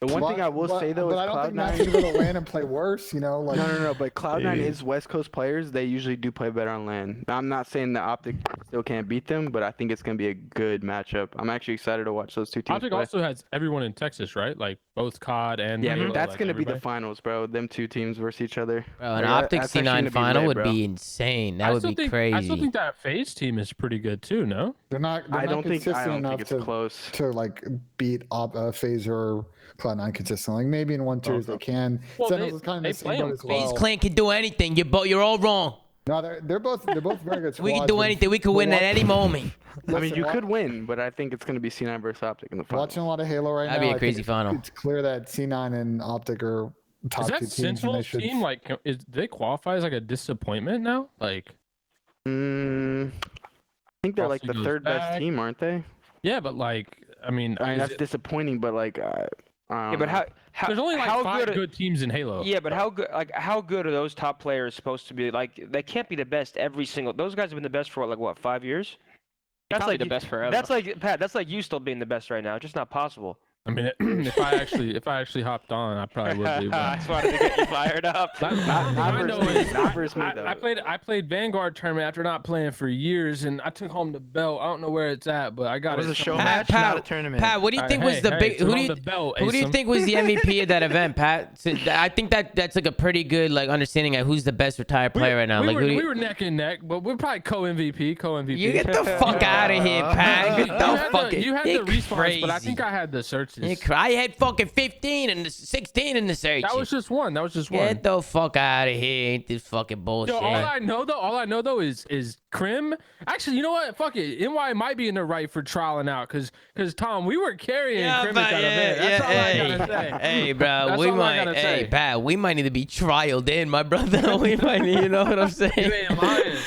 The one thing I will say though is I don't think Cloud9 Matt's gonna go to LAN and play worse. You know, like no. But Cloud9 is West Coast players. They usually do play better on LAN. Now, I'm not saying that OpTic still can't beat them, but I think it's gonna be a good matchup. I'm actually excited to watch those two teams. OpTic also has everyone in Texas, right? Like both COD and Halo, that's gonna be the finals, bro. Them two teams versus each other. Bro, an OpTic C9 final would be insane. That would be crazy. I still think that FaZe team is pretty good too. No, I don't think it's close to like beat FaZe or Cloud9 consistently. Like maybe in 1-2s they can. Well, Sentinels is kind of the same boat as well. FaZe Clan can do anything. You're all wrong. No, they're both very good squads. We can do anything. We could win at any moment. I mean, you could win, but I think it's going to be C9 versus OpTic in the finals. Watching a lot of Halo right now. That'd be a crazy final. It's clear that C9 and OpTic are top two teams. Is that Sentinels team like? Do they qualify as like a disappointment now? Like, I think they're like the third best team, aren't they? Yeah, but like, I mean that's disappointing. But like, yeah, but how there's only like how 5 good teams in Halo. Yeah, but how good are those top players supposed to be? Like, they can't be the best every single. Those guys have been the best for what 5 years? That's Probably like the best forever. That's like Pat. That's like you still being the best right now. It's just not possible. I mean, if I actually hopped on, I probably would be. I just wanted to get you fired up. Not versus me, though. I played Vanguard tournament after not playing for years, and I took home the belt. I don't know where it's at, but I got It was it. a show match, not a tournament. Pat, what do you think was the big? Who do you think was the MVP of that event, Pat? So I think that's like a pretty good like understanding of who's the best retired player right now. We Like we were neck and neck, but we're probably co-MVP. You get the fuck out of here, Pat. You had the response, but I think I had the searches. I had fucking 15 and 16 in the search. That was just one. Get the fuck out of here. Ain't this fucking bullshit. Yo, all I know though is Crim. Actually, you know what? Fuck it. NY might be in the right for trialing out because Tom, we were carrying Crim at that event. That's all I gotta say. Hey, bro, Pat, we might need to be trialed in, my brother. We might need, you know what I'm saying? You ain't lying.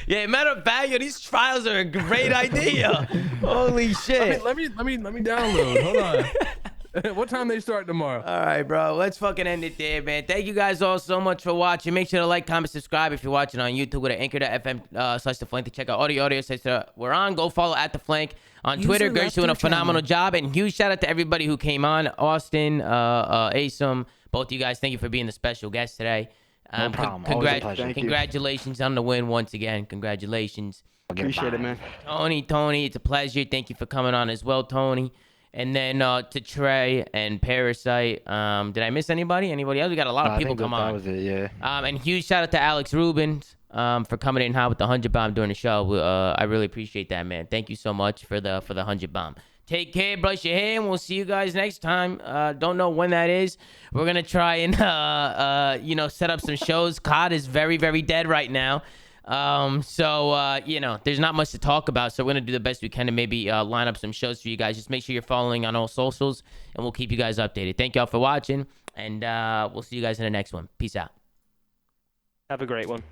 Yeah, matter of fact, yo, these trials are a great idea. Holy shit. Let me download. Hold on. What time they start tomorrow? All right, bro. Let's fucking end it there, man. Thank you guys all so much for watching. Make sure to like, comment, subscribe if you're watching on YouTube with anchor.fm/theflank to check out all the audio sites that we're on. Go follow at the flank on Twitter. Gert's doing a phenomenal job. And huge shout out to everybody who came on. Austin, Asim, both of you guys. Thank you for being the special guest today. No problem. Always a pleasure. Congratulations on the win once again. Congratulations. Appreciate it, man. Tony, it's a pleasure. Thank you for coming on as well, Tony. And then to Trey and Parasite. Did I miss anybody? Anybody else? We got a lot of people come on. That was it, yeah. And huge shout out to Alex Rubens for coming in hot with the 100 bomb during the show. I really appreciate that, man. Thank you so much for the 100 bomb. Take care, brush your hair, and we'll see you guys next time. Don't know when that is. We're gonna try and set up some shows. COD is very, very dead right now. There's not much to talk about. So we're gonna do the best we can to maybe line up some shows for you guys. Just make sure you're following on all socials, and we'll keep you guys updated. Thank y'all for watching, and we'll see you guys in the next one. Peace out. Have a great one.